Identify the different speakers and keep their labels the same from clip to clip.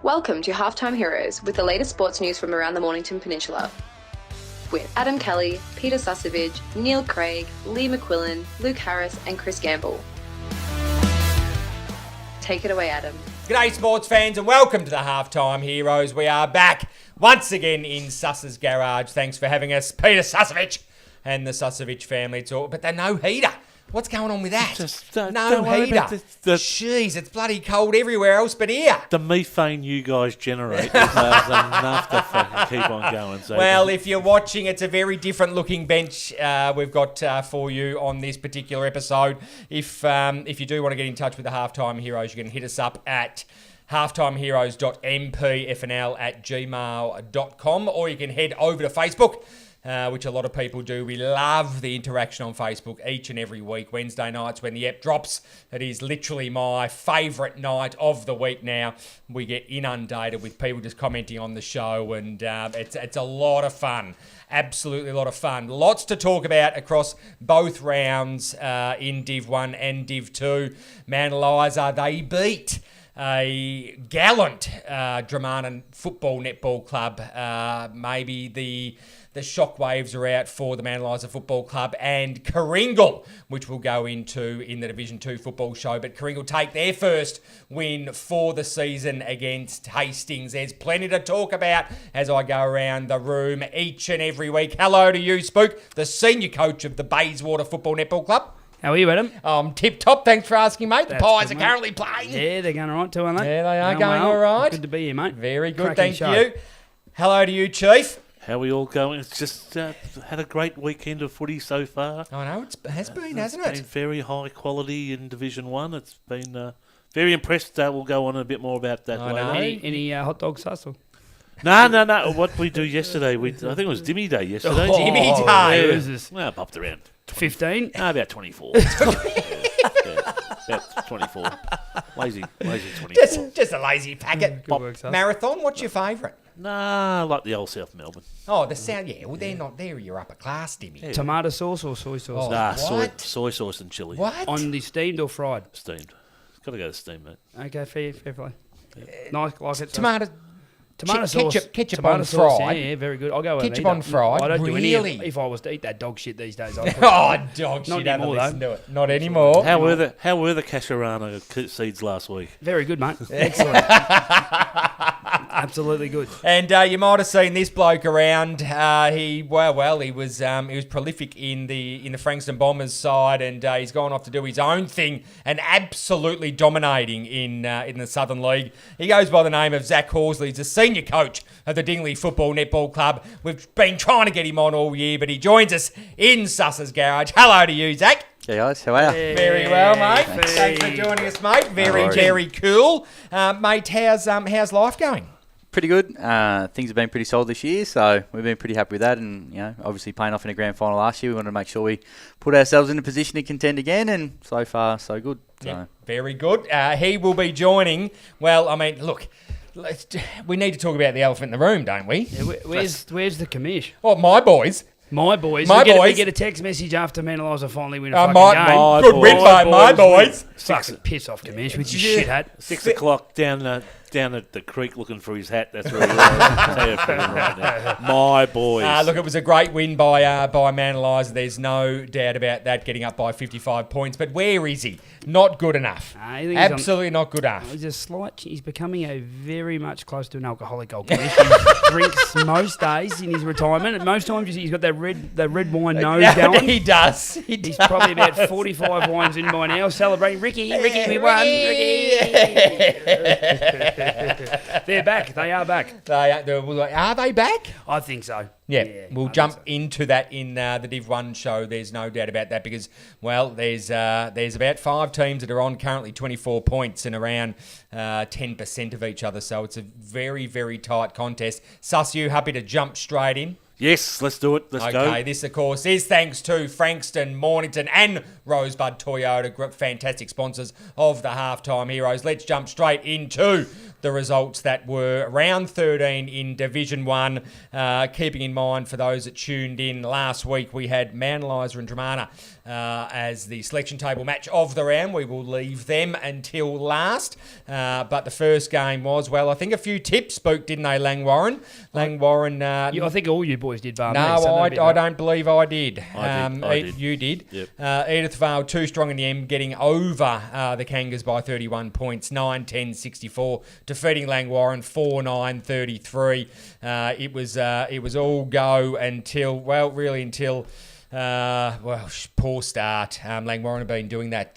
Speaker 1: Welcome to Halftime Heroes with the latest sports news from around the Mornington Peninsula. With Adam Kelly, Peter Susovich, Neil Craig, Lee McQuillan, Luke Harris and Chris Gamble. Take it away, Adam.
Speaker 2: G'day sports fans and welcome to the Halftime Heroes. We are back once again in Suss's garage. Thanks for having us, Peter Susovich and the Susovich family. But they're no heater. What's going on with that? No heater. Jeez, it's bloody cold everywhere else but here.
Speaker 3: The methane you guys generate is enough to fucking keep on going. So
Speaker 2: well, if you're watching, it's a very different looking bench we've got for you on this particular episode. If you do want to get in touch with the Halftime Heroes, you can hit us up at halftimeheroes.mpfnl@gmail.com, or you can head over to Facebook, which a lot of people do. We love the interaction on Facebook each and every week. Wednesday nights when the app drops, it is literally my favourite night of the week now. We get inundated with people just commenting on the show, and it's a lot of fun. Absolutely a lot of fun. Lots to talk about across both rounds in Div 1 and Div 2. Mount Eliza, they beat a gallant Dromana football netball club. Maybe the shockwaves are out for the Mount Eliza Football Club and Kooringal, which we'll go into in the Division 2 football show. But Kooringal take their first win for the season against Hastings. There's plenty to talk about as I go around the room each and every week. Hello to you, Spook, the senior coach of the Bayswater Football Netball Club.
Speaker 4: How are you, Adam?
Speaker 2: Tip-top. Thanks for asking, mate. The
Speaker 4: That's
Speaker 2: Pies
Speaker 4: good,
Speaker 2: are
Speaker 4: mate.
Speaker 2: currently playing.
Speaker 4: Yeah, they're going all right too, aren't they?
Speaker 2: Yeah, they are going all right.
Speaker 4: Good to be here, mate.
Speaker 2: Very good,
Speaker 4: Cracking
Speaker 2: thank
Speaker 4: show.
Speaker 2: you. Hello to you, Chief.
Speaker 3: how are we all going? It's just had a great weekend of footy so far.
Speaker 2: I know, it has been, hasn't
Speaker 3: It's
Speaker 2: it?
Speaker 3: been very high quality in Division 1. It's been very impressed. We'll go on a bit more about that
Speaker 2: I
Speaker 3: later.
Speaker 2: know.
Speaker 4: Any hot dog sausage?
Speaker 3: No. What we do yesterday, I think it was Dimmy Day yesterday.
Speaker 4: Oh,
Speaker 2: Dimmy Day.
Speaker 4: Where is this?
Speaker 3: Well, popped around
Speaker 4: 15?
Speaker 3: about 24. About 24. Lazy 24.
Speaker 2: Just a lazy packet.
Speaker 4: Good work, Sus.
Speaker 2: Marathon, what's your favourite?
Speaker 3: Nah, like the old South Melbourne.
Speaker 2: Oh, the sound, yeah. Well, they're not there. You're upper class, Dimmy.
Speaker 3: Yeah.
Speaker 4: Tomato sauce or soy sauce?
Speaker 2: Oh.
Speaker 3: Nah,
Speaker 2: What?
Speaker 3: soy sauce and chili.
Speaker 2: What?
Speaker 4: On the steamed or fried?
Speaker 3: Steamed. Got to go to steam, mate.
Speaker 4: Okay, fair play. Nice, like it. Sus.
Speaker 2: Tomato
Speaker 4: sauce.
Speaker 2: ketchup
Speaker 4: Tomato
Speaker 2: on
Speaker 4: sauce,
Speaker 2: fried.
Speaker 4: Yeah, very good. I'll go with
Speaker 2: Ketchup
Speaker 4: either.
Speaker 2: on fried?
Speaker 4: I don't do any
Speaker 2: Really?
Speaker 4: if I was to eat that dog shit these days. I'd
Speaker 2: Oh, dog
Speaker 4: Not
Speaker 2: shit. Have a
Speaker 4: anymore,
Speaker 2: listen
Speaker 4: though.
Speaker 2: to it. Not anymore.
Speaker 3: How were the Casharana seeds last week?
Speaker 4: Very good, mate. Excellent. Absolutely good.
Speaker 2: And you might have seen this bloke around. He was prolific in the Frankston Bombers side, and he's gone off to do his own thing and absolutely dominating in the Southern League. He goes by the name of Zach Horsley. He's the senior coach of the Dingley Football Netball Club. We've been trying to get him on all year, but he joins us in Suss's garage. Hello to you, Zach.
Speaker 5: Hey guys, how are you?
Speaker 2: Very well, mate. Thanks for joining us, mate. Very, very cool, mate. How's life going?
Speaker 5: Pretty good. Things have been pretty solid this year, so we've been pretty happy with that. And obviously playing off in a grand final last year, we wanted to make sure we put ourselves in a position to contend again. And so far, so good. So.
Speaker 2: Yeah, very good. He will be joining. Well, I mean, look, we need to talk about the elephant in the room, don't we?
Speaker 4: Yeah, where's the commish?
Speaker 2: Oh, my boys.
Speaker 4: My boys.
Speaker 2: My
Speaker 4: we
Speaker 2: boys.
Speaker 4: get a text message after Mount Eliza finally win a
Speaker 2: My
Speaker 4: fucking game.
Speaker 2: good win by my boys.
Speaker 4: Fucking piss off, commish, with your shit hat.
Speaker 3: 6 o'clock down at the creek looking for his hat. That's where he was. I'll tell you right now. My boys.
Speaker 2: Look, it was a great win by Mount Eliza. There's no doubt about that, getting up by 55 points. But where is he? Not good enough.
Speaker 4: I think
Speaker 2: Absolutely not good enough.
Speaker 4: He's becoming a very much close to an alcoholic old commish. He drinks most days in his retirement. And most times he's got that red wine nose going.
Speaker 2: He does.
Speaker 4: He's probably about 45 wines in by now, celebrating Ricky, we won, Ricky. They're back. They are back.
Speaker 2: Are they back?
Speaker 4: I think so.
Speaker 2: Yeah, we'll
Speaker 4: I
Speaker 2: jump
Speaker 4: think so.
Speaker 2: into that in the Div 1 show. There's no doubt about that because, well, there's about 5 teams that are on currently 24 points and around 10% of each other. So it's a very, very tight contest. Sus, you happy to jump straight in?
Speaker 3: Yes, let's do it. Let's go.
Speaker 2: Okay, this, of course, is thanks to Frankston, Mornington and Rosebud Toyota, fantastic sponsors of the Halftime Heroes. Let's jump straight into the results that were round 13 in Division 1. Keeping in mind, for those that tuned in last week, we had Manlyza and Dramana as the selection table match of the round. We will leave them until last. But the first game was, well, I think a few tips spoke, didn't they, Langwarren? Langwarren...
Speaker 4: I think all you boys did, bar
Speaker 2: no, I don't believe I did.
Speaker 3: I did.
Speaker 2: You did.
Speaker 3: Yep.
Speaker 2: Edith Vale, too strong in the end, getting over the Kangas by 31 points, 9-10-64, defeating Langwarren 4-9-33. It was all go until poor start. Langwarren have been doing that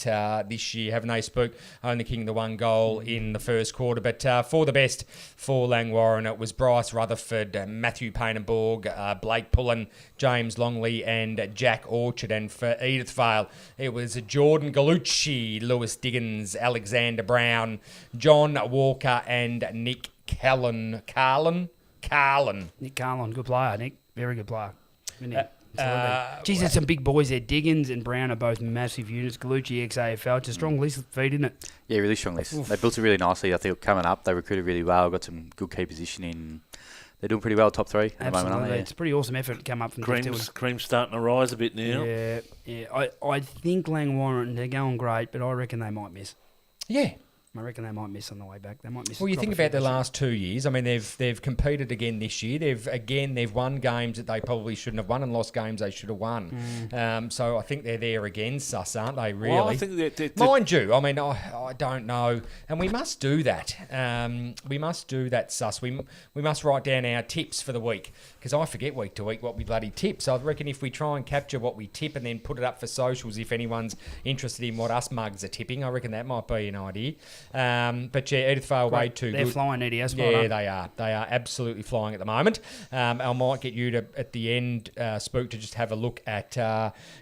Speaker 2: this year, haven't they, Spook? Only kicking the one goal in the first quarter. But for the best for Langwarren, it was Bryce Rutherford, Matthew Painenborg, Blake Pullen, James Longley and Jack Orchard. And for Edith Vale, it was Jordan Gallucci, Lewis Diggins, Alexander Brown, John Walker and Nick Carlin.
Speaker 4: Nick Carlin, good player, Nick. Very good player. Geez, there's some big boys there. Diggins and Brown are both massive units. Gallucci, ex-AFL. It's a strong list feed, isn't it?
Speaker 5: Yeah, really strong list. They built it really nicely. I think coming up, they recruited really well. Got some good key positioning. They're doing pretty well, top three at the moment, aren't they?
Speaker 4: It's a pretty awesome effort to come up from
Speaker 3: Cream's starting to rise a bit now.
Speaker 4: Yeah. I think Langwarren, they're going great, but I reckon they might miss.
Speaker 2: Yeah.
Speaker 4: I reckon they might miss on the way back. They might miss.
Speaker 2: Well, you think about the last 2 years. I mean, they've competed again this year. They've won games that they probably shouldn't have won and lost games they should have won. So I think they're there again, sus, aren't they? Really?
Speaker 3: Well, I think
Speaker 2: mind you, I mean, I don't know, and we must do that. We must do that, sus. We must write down our tips for the week, because I forget week to week what we bloody tip. So I reckon if we try and capture what we tip and then put it up for socials, if anyone's interested in what us mugs are tipping, I reckon that might be an idea. But yeah, Edith Vale way too good.
Speaker 4: They're flying, Edi-Asp.
Speaker 2: Yeah, they are. They are absolutely flying at the moment. I might get you to, at the end, Spook, to just have a look at,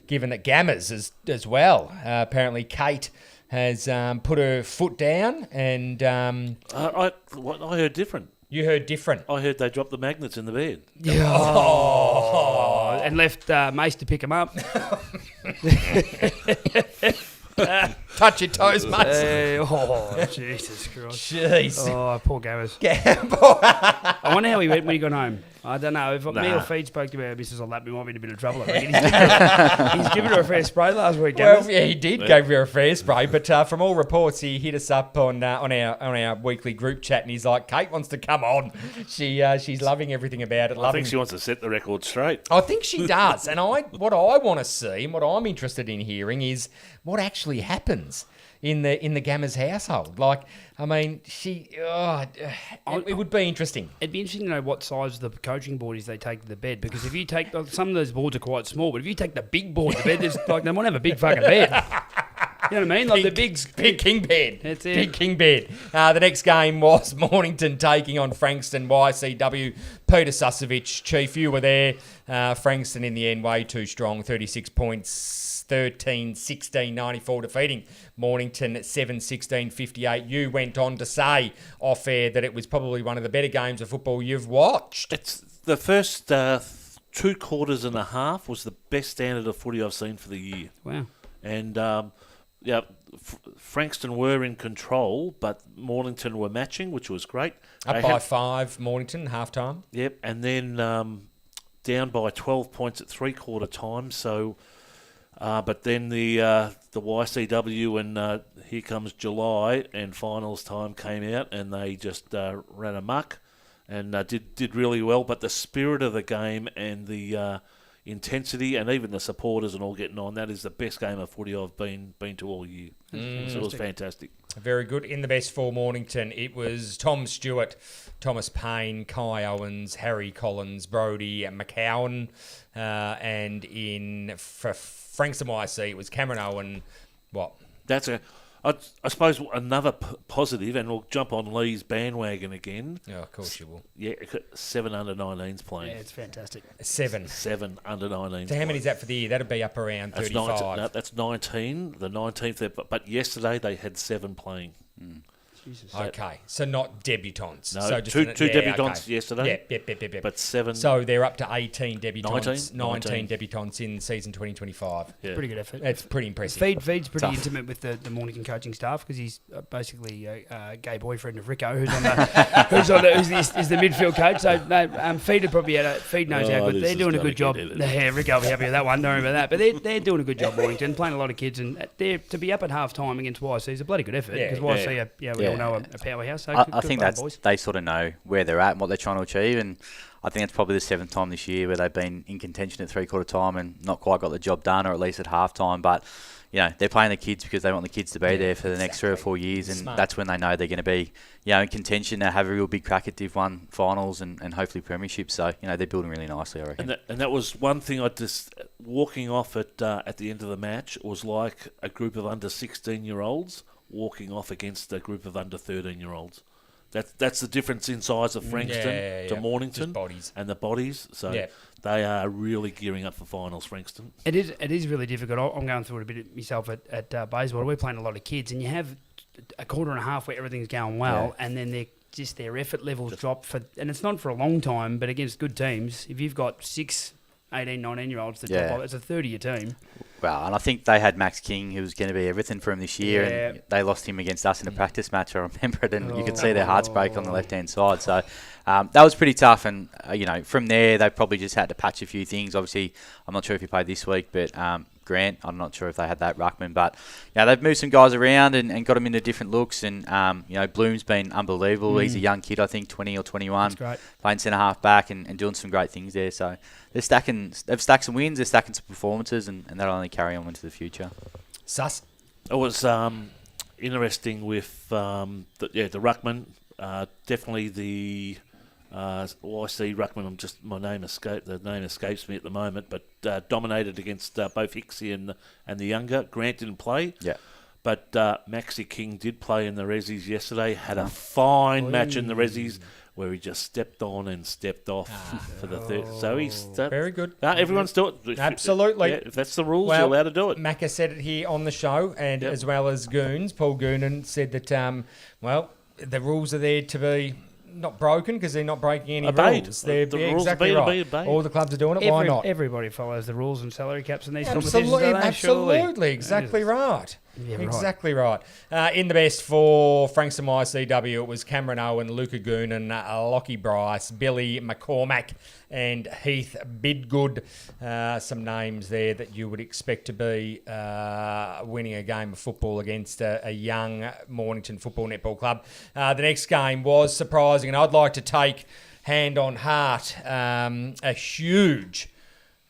Speaker 2: given that Gammas as well. Apparently Kate has put her foot down and...
Speaker 3: I heard different.
Speaker 2: You heard different?
Speaker 3: I heard they dropped the magnets in the bed.
Speaker 4: Yeah. Oh. And left Mace to pick them up.
Speaker 2: Touch your toes, mate.
Speaker 4: Oh, Jesus Christ.
Speaker 2: Jeez.
Speaker 4: Oh, poor Gammers.
Speaker 2: Gamble.
Speaker 4: I wonder how he went when he got home. I don't know. If me or Feed spoke to our missus on that, we might be in a bit of trouble. I reckon. He's given her a fair spray last week, Gammers.
Speaker 2: Well, yeah, he did give her a fair spray, but from all reports, he hit us up on our weekly group chat, and he's like, Kate wants to come on. She's loving everything about it.
Speaker 3: I think she wants to set the record straight.
Speaker 2: I think she does, and what I want to see, and what I'm interested in hearing, is what actually happens in the Gammas household. Like, I mean, it would be interesting. It'd
Speaker 4: be interesting to know what size the coaching board is they take to the bed, because if you take some of those boards are quite small, but if you take the big board to bed, there's like they might have a big fucking bed. You know what I mean? Like
Speaker 2: big king bed.
Speaker 4: That's it.
Speaker 2: Big king bed. The next game was Mornington taking on Frankston YCW. Peter Susovich, Chief, you were there. Frankston in the end way too strong, 36 points. 13-16-94, defeating Mornington 7-16-58. You went on to say off air that it was probably one of the better games of football you've watched.
Speaker 3: It's the first 2 quarters and a half was the best standard of footy I've seen for the year.
Speaker 4: Wow.
Speaker 3: And Frankston were in control, but Mornington were matching, which was great.
Speaker 2: Up by 5, Mornington, half-time.
Speaker 3: Yep, and then down by 12 points at three-quarter time, so... but then the YCW and Here Comes July and finals time came out, and they just ran amok and did really well. But the spirit of the game and the intensity, and even the supporters and all getting on, that is the best game of footy I've been to all year. So it was fantastic.
Speaker 2: Very good. In the best for Mornington, it was Tom Stewart, Thomas Payne, Kai Owens, Harry Collins, Brodie, McCowan, and for Frankston YC, it was Cameron Owen. What?
Speaker 3: That's I suppose another positive, and we'll jump on Lee's bandwagon again.
Speaker 2: Oh, of course you will.
Speaker 3: Yeah, 7 under-19s playing.
Speaker 4: Yeah, it's fantastic.
Speaker 2: 7
Speaker 3: under-19s.
Speaker 2: So how many is that for the year? That'd be up around 35.
Speaker 3: That's 19, the 19th. But yesterday they had 7 playing.
Speaker 4: Jesus.
Speaker 2: Okay, so not debutants.
Speaker 3: No,
Speaker 2: so just
Speaker 3: two debutants yesterday.
Speaker 2: Yep.
Speaker 3: But 7.
Speaker 2: So they're up to 18 debutants,
Speaker 3: 19
Speaker 2: debutants in season 2025.
Speaker 3: Yeah.
Speaker 4: Pretty good effort.
Speaker 2: That's pretty impressive.
Speaker 4: Feed's pretty intimate with the Mornington coaching staff because he's basically a gay boyfriend of Rico, who's is the midfield coach. So Feed probably Feed knows how good they're doing a good job. Yeah, Rico will be happy with that one. Don't worry about that. But they're doing a good job, Mornington, playing a lot of kids, and they're to be up at half time against YC is a bloody good effort because YC, we all know a powerhouse. So
Speaker 5: I think they sort of know where they're at and what they're trying to achieve, and I think it's probably the 7th time this year where they've been in contention at 3/4 time and not quite got the job done, or at least at half time. But they're playing the kids because they want the kids to be there for the next 3 or 4 years, and that's when they know they're going to be in contention. They have a real big crack at Div 1 finals and hopefully premiership. So they're building really nicely, I reckon.
Speaker 3: And that was one thing I just walking off at the end of the match was like a group of under 16-year-olds walking off against a group of under 13-year-olds. That's the difference in size of Frankston to Mornington and the bodies. So they are really gearing up for finals, Frankston. It
Speaker 4: is really difficult. I'm going through it a bit myself at Bayswater. We're playing a lot of kids, and you have a quarter and a half where everything's going well, and then their effort levels drop and it's not for a long time, but against good teams, if you've got 6, 18, 19-year-olds that drop off, it's a third of your team.
Speaker 5: Well, and I think they had Max King, who was going to be everything for him this year, and they lost him against us in a practice match. I remember it, and you could see their hearts break on the left-hand side. So that was pretty tough, and from there they probably just had to patch a few things. Obviously, I'm not sure if he played this week, but Grant, I'm not sure if they had that ruckman, but they've moved some guys around and got them into different looks. And Bloom's been unbelievable. He's a young kid, I think 20 or 21, playing centre half back and doing some great things there. So they've stacked some wins, they're stacking some performances, and that'll only carry on into the future.
Speaker 2: Sus.
Speaker 3: It was interesting with the ruckman. Definitely the YC ruckman. The name escapes me at the moment, but dominated against both Hicksy and the younger. Grant didn't play.
Speaker 5: Yeah.
Speaker 3: But Maxi King did play in the Rezzies yesterday. Had a fine match in the Rezzies where he just stepped on and stepped off for the third. So he's
Speaker 2: very good.
Speaker 3: Everyone's doing it.
Speaker 2: Absolutely.
Speaker 3: If that's the rules, you're allowed to do it.
Speaker 2: Macca said it here on the show, and as well as Goons, Paul Goonan said that the rules are there to be not broken because they're not breaking any rules. They're
Speaker 3: rules
Speaker 2: exactly
Speaker 3: are
Speaker 2: right. All the clubs are doing it. Why not?
Speaker 4: Everybody follows the rules and salary caps in these competitions.
Speaker 2: Absolutely, exactly right.
Speaker 4: Yeah,
Speaker 2: exactly right. In the best for Frankston YCW, it was Cameron Owen, Luca Goonan, Lockie Bryce, Billy McCormack, and Heath Bidgood. Some names there that you would expect to be winning a game of football against a young Mornington Football Netball Club. The next game was surprising, and I'd like to take hand on heart a huge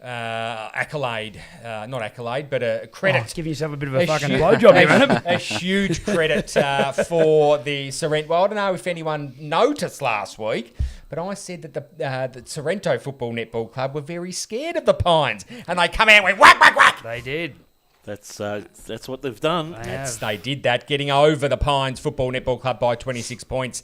Speaker 2: accolade, not accolade, but a credit.
Speaker 4: It's giving yourself a bit of a fucking blowjob here, man.
Speaker 2: A huge credit for the Sorrento. Well, I don't know if anyone noticed last week, but I said that the Sorrento Football Netball Club were very scared of the Pines, and they come out and went whack, whack, whack.
Speaker 4: They did.
Speaker 3: That's what they've done.
Speaker 2: They did that, getting over the Pines Football Netball Club by 26 points.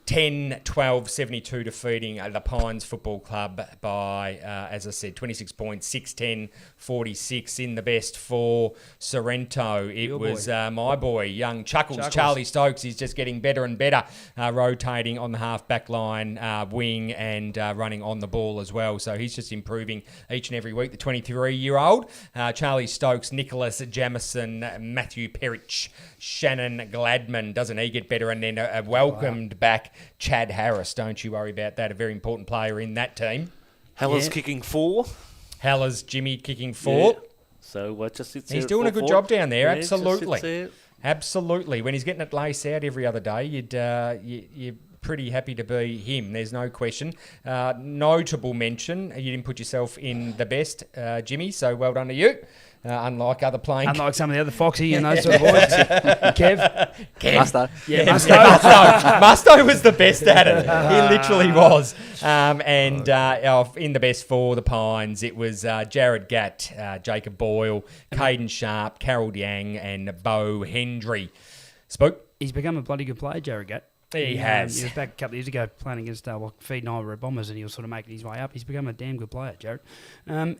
Speaker 2: 10-12-72 defeating the Pines Football Club by, as I said, 26 points, 6-10-46 in the best for Sorrento. It was my boy, young Chuckles. Charlie Stokes. He's just getting better and better, rotating on the half-back line, wing, and running on the ball as well. So he's just improving each and every week. The 23-year-old, Charlie Stokes, Nicholas Jamison, Matthew Perrich, Shannon Gladman. Doesn't he get better? And then welcomed back Chad Harris. Don't you worry about that. A very important player in that team.
Speaker 3: Heller's kicking 4.
Speaker 2: Heller's Jimmy kicking 4.
Speaker 3: Yeah. So just sits
Speaker 2: he's
Speaker 3: there
Speaker 2: doing a good job down there.
Speaker 3: Yeah,
Speaker 2: absolutely. Absolutely. When he's getting it laced out every other day, you're pretty happy to be him. There's no question. Notable mention, you didn't put yourself in the best, Jimmy, so well done to you. Unlike other playing...
Speaker 4: Unlike some of the other Foxy and those sort of boys. Kev.
Speaker 5: Musto.
Speaker 4: Yeah, Musto.
Speaker 2: Musto was the best at it. He literally was. In the best for the Pines, it was Jared Gatt, Jacob Boyle, Caden Sharp, Carol Yang, and Bo Hendry. Spook?
Speaker 4: He's become a bloody good player, Jared Gatt.
Speaker 2: He has.
Speaker 4: He was back a couple of years ago playing against Feed and Ira Bombers, and he was sort of making his way up. He's become a damn good player, Jared.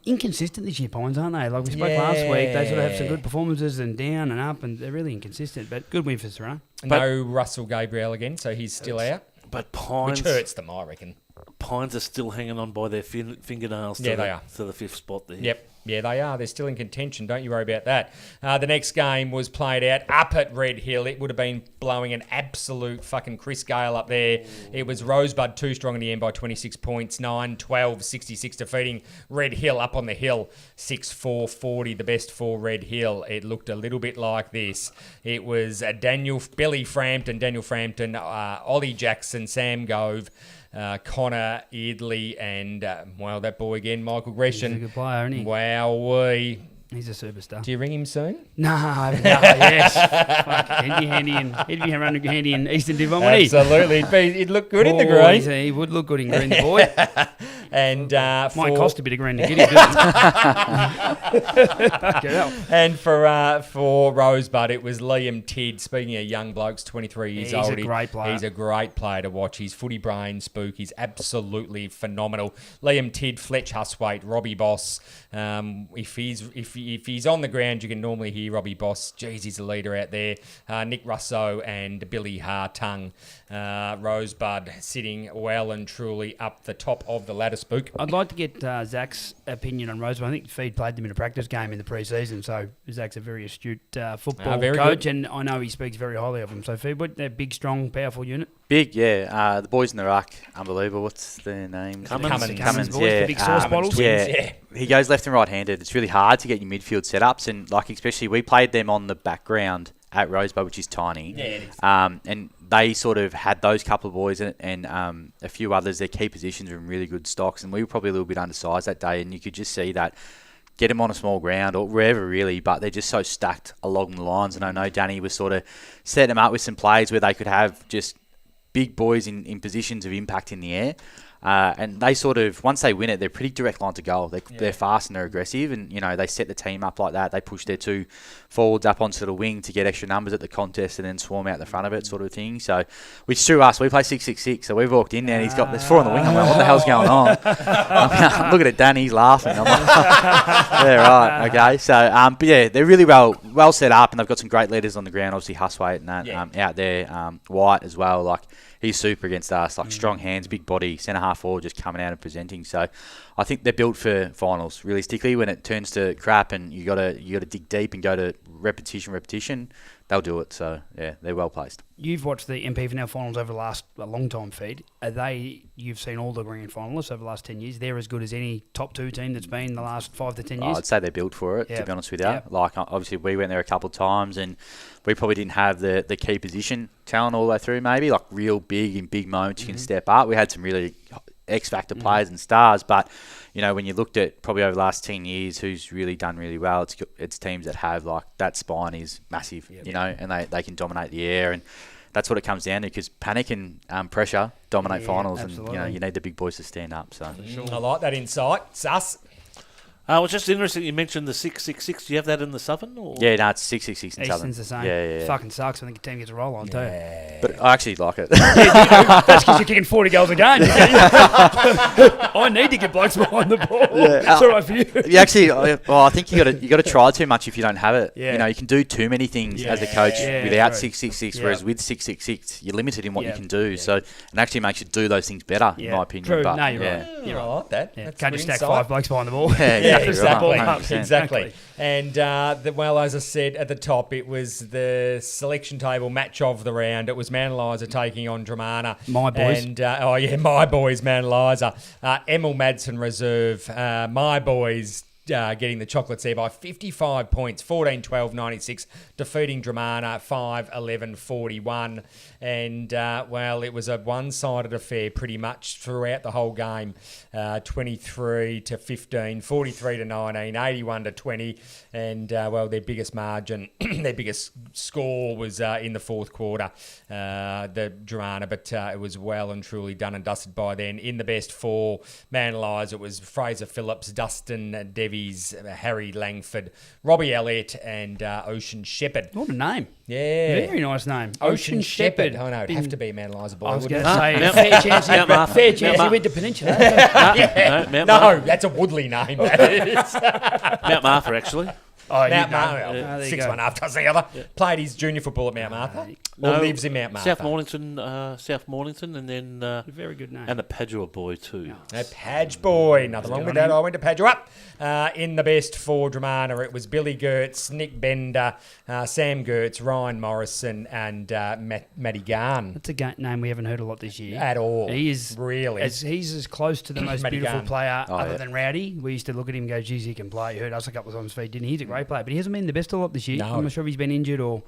Speaker 4: Inconsistent this year, Pines, aren't they? Like we spoke last week, they sort of have some good performances and down and up, and they're really inconsistent. But good win for Serrano.
Speaker 2: No Russell Gabriel again, so he's still out.
Speaker 3: But Pines,
Speaker 2: which hurts them, I reckon.
Speaker 3: Pines are still hanging on by their fingernails
Speaker 2: they are.
Speaker 3: To the 5th spot there.
Speaker 2: Yep. Yeah, they are. They're still in contention. Don't you worry about that. The next game was played out up at Red Hill. It would have been blowing an absolute fucking Chris Gale up there. It was Rosebud too strong in the end by 26 points, 9-12, 66, defeating Red Hill up on the hill, 6-4, 40, the best for Red Hill. It looked a little bit like this. It was Billy Frampton, Daniel Frampton, Ollie Jackson, Sam Gove, Connor Eardley, and, that boy again, Michael Gresham.
Speaker 4: He's a good player, isn't he?
Speaker 2: Wowee.
Speaker 4: He's a superstar.
Speaker 2: Do you ring him soon?
Speaker 4: No, yes. He'd be handy in Eastern Div, wouldn't he?
Speaker 2: Absolutely. He'd look good in the green.
Speaker 4: He would look good in green, the boy.
Speaker 2: And
Speaker 4: might cost a bit of green to get him, doesn't it?
Speaker 2: And for Rosebud, it was Liam Tidd. Speaking of young blokes, 23 years old.
Speaker 4: He's a great player.
Speaker 2: He's a great player to watch. His footy brain, Spook, he's absolutely phenomenal. Liam Tidd, Fletch Huswaite, Robbie Boss. If he's on the ground, you can normally hear Robbie Boss. Jeez, he's a leader out there. Nick Russo and Billy Hartung. Rosebud sitting well and truly up the top of the ladder, Spook.
Speaker 4: I'd like to get Zach's opinion on Rosebud. I think Feed played them in a practice game in the pre-season, so Zach's a very astute football coach, and I know he speaks very highly of them. So Feed, they're a big, strong, powerful unit.
Speaker 5: Big, yeah. The boys in the ruck, unbelievable. What's their names?
Speaker 2: Cummins
Speaker 4: boys,
Speaker 5: yeah.
Speaker 4: The big sauce bottles.
Speaker 5: Yeah. He goes left and right-handed. It's really hard to get your midfield setups, and especially we played them on the background at Rosebud, which is tiny.
Speaker 2: Yeah, it is.
Speaker 5: And they sort of had those couple of boys and a few others. Their key positions were in really good stocks, and we were probably a little bit undersized that day, and you could just see that. Get them on a small ground or wherever really, but they're just so stacked along the lines. And I know Danny was sort of setting them up with some plays where they could have just big boys in positions of impact in the air. And they sort of, once they win it, they're pretty direct line to goal. They're fast and they're aggressive, and they set the team up like that. They push their two forwards up onto the wing to get extra numbers at the contest and then swarm out the front of it, sort of thing. So, which through us, we play 6-6-6. So we've walked in there and there's 4 on the wing. I'm like, what the hell's going on? I'm looking at Dan, he's laughing. I'm like, yeah, right, okay. So, but yeah, they're really well set up, and they've got some great leaders on the ground. Obviously, Huswaite and that out there, White as well. He's super against us, strong hands, big body, centre half forward, just coming out and presenting. So, I think they're built for finals. Realistically, when it turns to crap and you got to dig deep and go to repetition, they'll do it. So, yeah, they're well placed.
Speaker 4: You've watched the MP finals over the last long time, Feed. You've seen all the grand finalists over the last 10 years. They're as good as any top 2 team that's been in the last 5 to 10 years.
Speaker 5: I'd say they're built for it, to be honest with you. Obviously, we went there a couple of times and we probably didn't have the key position talent all the way through, maybe, real big in big moments you can step up. We had some really X-factor players and stars, but when you looked at probably over the last 10 years who's really done really well, it's teams that have that spine is massive, and they can dominate the air, and that's what it comes down to, because panic and pressure dominate finals, absolutely. And you need the big boys to stand up. So
Speaker 2: I like that insight. Sus.
Speaker 3: It was just interesting you mentioned the 6-6-6. Do you have that in the Southern? Or?
Speaker 5: Yeah, no, it's 6-6-6 in Southern.
Speaker 4: Eastern's the same.
Speaker 5: Yeah.
Speaker 4: Fucking sucks. I think a team gets a roll on too.
Speaker 5: But I actually like it.
Speaker 4: That's because you're kicking 40 goals a game. I need to get blokes behind the ball. It's all right for you.
Speaker 5: You actually, I think you got to try too much if you don't have it.
Speaker 4: Yeah.
Speaker 5: You can do too many things as a coach without 6-6-6, whereas with 6-6-6, you're limited in what you can do. Yeah. So it actually makes you do those things better, in my opinion.
Speaker 4: True.
Speaker 5: But,
Speaker 4: no, you're right.
Speaker 2: I like that.
Speaker 4: Yeah. Can't just stack 5 blokes behind the ball.
Speaker 5: Yeah,
Speaker 2: exactly.
Speaker 5: Right.
Speaker 2: Exactly. And, as I said at the top, it was the selection table match of the round. It was Mount Eliza taking on Dramana.
Speaker 4: My boys.
Speaker 2: And, my boys, Mount Eliza. Emil Madsen reserve. My boys getting the chocolates there by 55 points, 14-12-96, defeating Dramana 5-11-41. And, it was a one-sided affair pretty much throughout the whole game. 23-15, 43-19, 81-20. And, their biggest margin, their biggest score was in the fourth quarter, the Dramana. But it was well and truly done and dusted by then. In the best 4, Mount Eliza, it was Fraser Phillips, Dustin Devi, Davies, Harry Langford, Robbie Elliott, and Ocean Shepherd.
Speaker 4: What a name.
Speaker 2: Yeah.
Speaker 4: Very nice name.
Speaker 2: Ocean Shepherd. Oh, no, it'd have to be a Man Eliza boy.
Speaker 4: I was
Speaker 2: wouldn't
Speaker 4: going
Speaker 2: it?
Speaker 4: to say, fair chance he went to Peninsula.
Speaker 2: No, that's a Woodley name. That is.
Speaker 3: Mount Martha, actually.
Speaker 4: Oh,
Speaker 2: Mount
Speaker 4: you
Speaker 2: Martha.
Speaker 4: go. There you
Speaker 2: 6
Speaker 4: go.
Speaker 2: one after the other. Played his junior football at Mount Martha.
Speaker 3: No,
Speaker 2: Or lives in Mount Martha.
Speaker 3: South Mornington, and then
Speaker 4: Very good name.
Speaker 3: and a Padua boy too.
Speaker 2: A Padge boy. Nothing wrong with that. I went to Padua. In the best for Dramana, it was Billy Gertz, Nick Bender, Sam Gertz, Ryan Morrison, and Matty Garn.
Speaker 4: That's a name we haven't heard a lot this year.
Speaker 2: At all.
Speaker 4: He is
Speaker 2: really.
Speaker 4: He's as close to the most
Speaker 2: Matty
Speaker 4: beautiful
Speaker 2: Garn.
Speaker 4: player other than Rowdy. We used to look at him and go, geez, he can play. He hurt us a couple of times feet, didn't he? He's a great player, but he hasn't been the best a lot this year.
Speaker 2: No.
Speaker 4: I'm not sure if he's been injured or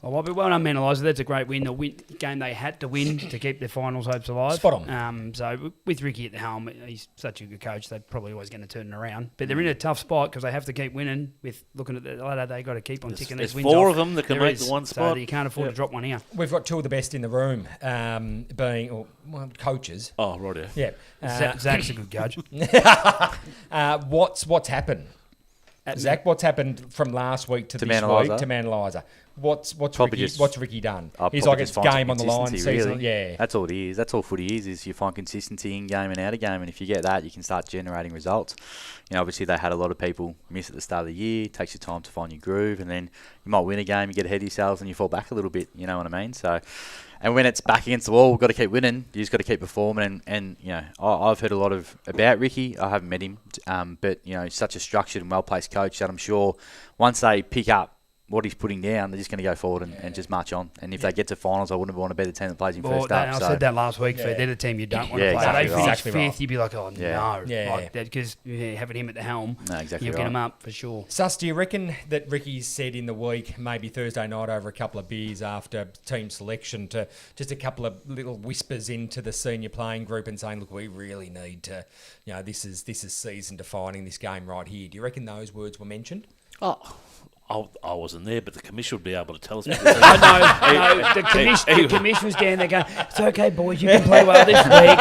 Speaker 4: what. But well done, Man Eliza. That's a great win. The game they had to win to keep their finals hopes alive.
Speaker 2: Spot on.
Speaker 4: So with Ricky at the helm, he's such a good coach. They're probably always going to turn it around. But they're in a tough spot because they have to keep winning. With looking at the ladder, they got to keep on ticking these
Speaker 3: There's
Speaker 4: wins
Speaker 3: 4
Speaker 4: off.
Speaker 3: of them that can
Speaker 4: There
Speaker 3: make
Speaker 4: is.
Speaker 3: the one
Speaker 4: So
Speaker 3: spot.
Speaker 4: you can't afford to drop one here.
Speaker 2: We've got 2 of the best in the room, being coaches.
Speaker 3: Oh, right.
Speaker 2: Yeah.
Speaker 4: Zach's a good coach.
Speaker 2: What's happened? Zach, what's happened from last week to this
Speaker 5: Man
Speaker 2: week
Speaker 5: Eliza?
Speaker 2: to Man Eliza? What's Ricky done? He's
Speaker 5: Probably
Speaker 2: like,
Speaker 5: just
Speaker 2: it's
Speaker 5: find some
Speaker 2: game on the line,
Speaker 5: consistency,
Speaker 2: season.
Speaker 5: really.
Speaker 2: Yeah.
Speaker 5: That's all it is. That's all footy is you find consistency in game and out of game, and if you get that, you can start generating results. You know, obviously they had a lot of people miss at the start of the year. It takes you time to find your groove, and then you might win a game, you get ahead of yourselves, and you fall back a little bit. You know what I mean? So, and when it's back against the wall, we've got to keep winning. You just got to keep performing, and you know, I've heard a lot about Ricky. I haven't met him, but you know, he's such a structured and well-placed coach that I'm sure once they pick up what he's putting down, they're just going to go forward and just march on. And if they get to finals, I wouldn't want to be the team that plays in first up.
Speaker 4: I said that last week. They're the team you don't want to play.
Speaker 5: exactly
Speaker 4: They finish
Speaker 5: right.
Speaker 4: fifth,
Speaker 2: right.
Speaker 4: you'd be like, oh no,
Speaker 2: Yeah.
Speaker 4: like that because having him at the helm,
Speaker 5: No, exactly
Speaker 4: you'll
Speaker 5: right.
Speaker 4: get him up for sure.
Speaker 2: Sus, do you reckon that Ricky's said in the week, maybe Thursday night over a couple of beers after team selection, to just a couple of little whispers into the senior playing group and saying, look, we really need to, you know, this is season defining, this game right here. Do you reckon those words were mentioned?
Speaker 3: Oh, I wasn't there, but the commission would be able to tell us.
Speaker 4: I know. The commission was down there going, it's okay, boys, you can play well this week.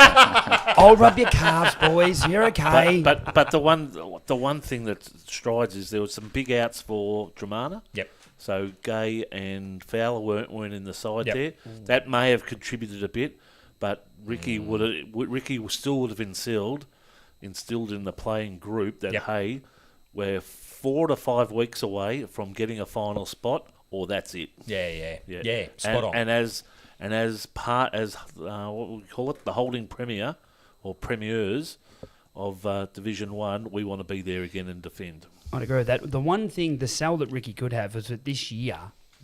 Speaker 4: I'll rub your calves, boys. You're okay.
Speaker 3: But the one thing that strides is there was some big outs for Dramana.
Speaker 2: Yep.
Speaker 3: So Gay and Fowler weren't in the side
Speaker 2: Yep.
Speaker 3: there. That may have contributed a bit, but Ricky still would have instilled in the playing group that hey, we're 4 to 5 weeks away from getting a final spot, or that's it.
Speaker 2: Yeah. Spot on.
Speaker 3: And as what we call it, the holding premier or premiers of Division 1, we want to be there again and defend.
Speaker 4: I'd agree with that. The one thing, the sell that Ricky could have is that this year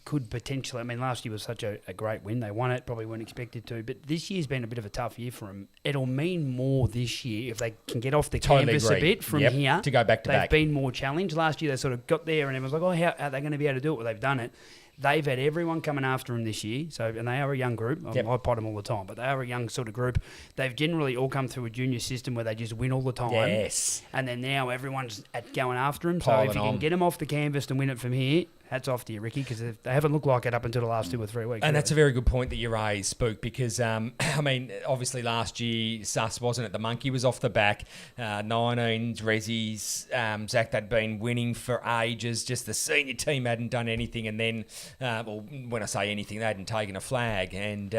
Speaker 4: could potentially, I mean, last year was such a great win. They won it, probably weren't expected to, but this year's been a bit of a tough year for them. It'll mean more this year if they can get off the canvas
Speaker 2: agree.
Speaker 4: a bit from here.
Speaker 2: To go back to
Speaker 4: They've
Speaker 2: back.
Speaker 4: been more challenged. Last year they sort of got there and everyone's like, how are they going to be able to do it? Well, they've done it. They've had everyone coming after them this year, and they are a young group. I pot them all the time, but they are a young sort of group. They've generally all come through a junior system where they just win all the time.
Speaker 2: Yes.
Speaker 4: And then now everyone's going after them. So
Speaker 2: Piling
Speaker 4: if you
Speaker 2: on.
Speaker 4: can get them off the canvas and win it from here, hats off to you, Ricky, because they haven't looked like it up until the last 2 or 3 weeks.
Speaker 2: And that's a very good point that you raised, Spook, because, I mean, obviously last year, Sus wasn't it? The monkey was off the back. 19s, Rezzies, Zach, they'd been winning for ages. Just the senior team hadn't done anything. And then, well, when I say anything, they hadn't taken a flag. And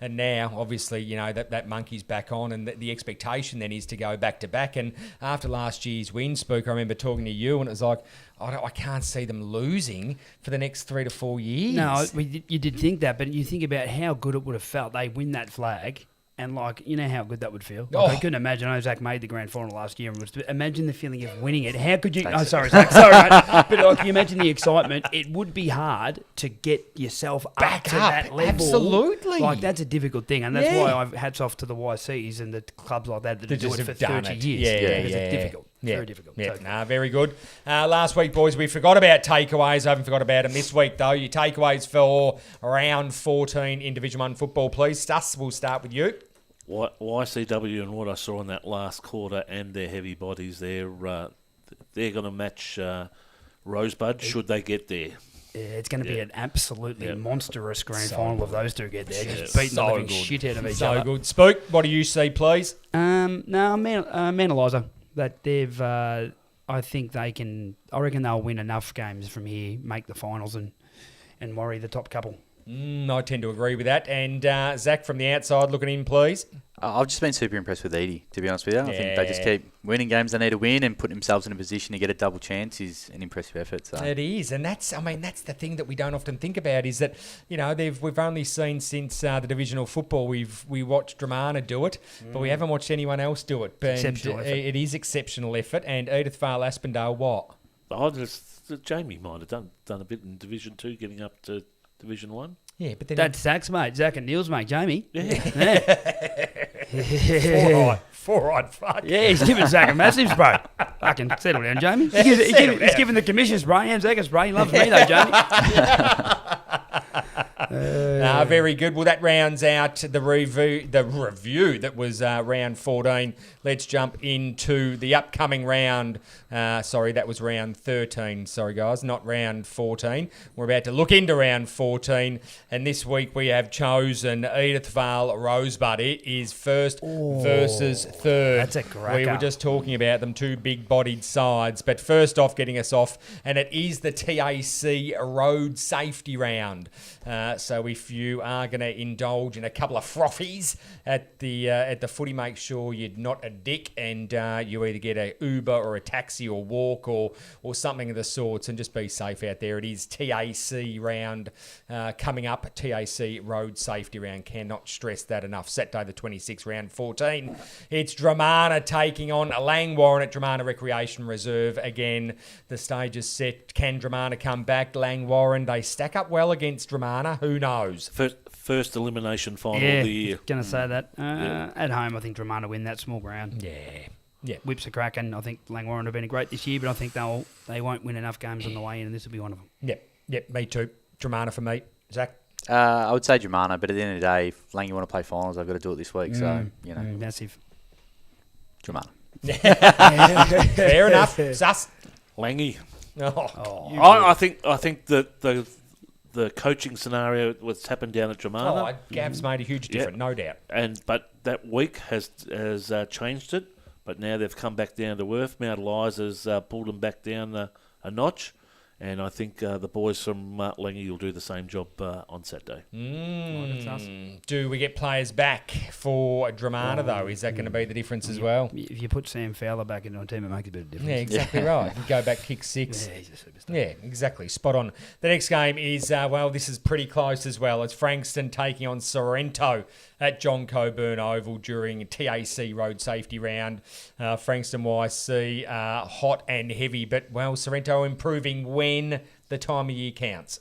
Speaker 2: now, obviously, you know, that monkey's back on. And the expectation then is to go back to back. And after last year's win, Spook, I remember talking to you, and it was like, I can't see them losing for the next 3 to 4 years.
Speaker 4: No, you did think that, but you think about how good it would have felt. They win that flag, and like, you know how good that would feel. Like, I couldn't imagine. I know Zach made the grand final last year, and imagine the feeling of winning it. How could you? Sorry, Zach. Sorry, mate. But like, can you imagine the excitement? It would be hard to get yourself
Speaker 2: Back
Speaker 4: up to
Speaker 2: up,
Speaker 4: that level.
Speaker 2: absolutely.
Speaker 4: Like, that's a difficult thing, and that's why I've hats off to the YCs and the clubs like that do
Speaker 2: just
Speaker 4: it for
Speaker 2: have done
Speaker 4: 30
Speaker 2: it.
Speaker 4: years. Because it's difficult. Very difficult.
Speaker 2: Yeah,
Speaker 4: So-
Speaker 2: very good. Last week, boys, we forgot about takeaways. I haven't forgot about them this week, though. Your takeaways for round 14 in Division 1 football, please. Stus, we'll start with you.
Speaker 3: YCW and what I saw in that last quarter and their heavy bodies, they're going to match Rosebud should they get there.
Speaker 4: Yeah, it's going to be an absolutely monstrous grand
Speaker 2: So
Speaker 4: final
Speaker 2: good.
Speaker 4: if those two get there.
Speaker 2: Yeah,
Speaker 4: Just beating
Speaker 2: so
Speaker 4: the living
Speaker 2: good.
Speaker 4: shit out of each
Speaker 2: So
Speaker 4: other.
Speaker 2: good. Spook, what do you see, please?
Speaker 4: No, Man Eliza. That they've I think they can. I reckon they'll win enough games from here, make the finals, and worry the top couple.
Speaker 2: I tend to agree with that. And Zach, from the outside looking in, please.
Speaker 5: I've just been super impressed with Edi, to be honest with you. I think they just keep winning games they need to win and putting themselves in a position to get a double chance is an impressive effort. So.
Speaker 2: It is, and that's the thing that we don't often think about is that, we've only seen since the divisional football, we watched Dramana do it, but we haven't watched anyone else do it. But
Speaker 4: Exceptional effort.
Speaker 2: It is exceptional effort, and Edith Vale Aspendale, what?
Speaker 3: Jamie might have done a bit in Division 2, getting up to Division 1.
Speaker 2: Yeah, but then
Speaker 4: That's Zach's mate. Zach and Neil's mate, Jamie.
Speaker 2: four-eyed fuck.
Speaker 4: Yeah, he's giving Zach a massive spray. Fucking settle down, Jamie. He's giving the commission spray. And Zach a spray. He loves me though, Jamie.
Speaker 2: Very good. Well, that rounds out the review that was round 14. Let's jump into the upcoming round. That was round 13. Sorry, guys, not round 14. We're about to look into round 14. And this week we have chosen Edith Vale Rosebud. It is first versus third.
Speaker 4: That's a cracker.
Speaker 2: We were just talking about them, two big-bodied sides. But first off, getting us off, and it is the TAC Road Safety Round. So if you are going to indulge in a couple of frothies at the footy, make sure you're not a dick and you either get a Uber or a taxi or walk or something of the sorts, and just be safe out there. It is TAC round coming up. TAC Road Safety Round. Cannot stress that enough. Saturday the 26th, round 14. It's Dramana taking on Langwarrin at Dramana Recreation Reserve. Again, the stage is set. Can Dramana come back? Langwarrin, they stack up well against Dramana. Who knows?
Speaker 3: First elimination final of the year.
Speaker 4: Going to say that. At home, I think Dramana win that small ground.
Speaker 2: Yeah.
Speaker 4: Whips are cracking. I think Langwarrin have been great this year, but I think they won't win enough games on the way in, and this will be one of them.
Speaker 2: Yep, me too. Dramana for me. Zach?
Speaker 5: I would say Dramana, but at the end of the day, if Langy want to play finals, they've got to do it this week.
Speaker 4: Massive.
Speaker 5: Dramana.
Speaker 2: Fair enough. Sus?
Speaker 3: Langy.
Speaker 2: Oh.
Speaker 3: I think that the coaching scenario what's happened down at Dramana.
Speaker 2: Gav's made a huge difference, no doubt.
Speaker 3: But that week has changed it. But now they've come back down to earth. Mount Eliza's pulled them back down a notch. And I think the boys from Langy will do the same job on Saturday.
Speaker 2: Do we get players back for Dramana, though? Is that going to be the difference as well?
Speaker 4: If you put Sam Fowler back into a team, it makes a bit of difference.
Speaker 2: Yeah, exactly right. You go back, kick 6.
Speaker 4: Yeah, he's a superstar.
Speaker 2: Yeah, exactly. Spot on. The next game is, this is pretty close as well. It's Frankston taking on Sorrento at John Coburn Oval during TAC Road Safety Round. Frankston YC, hot and heavy, but, Sorrento improving when the time of year counts.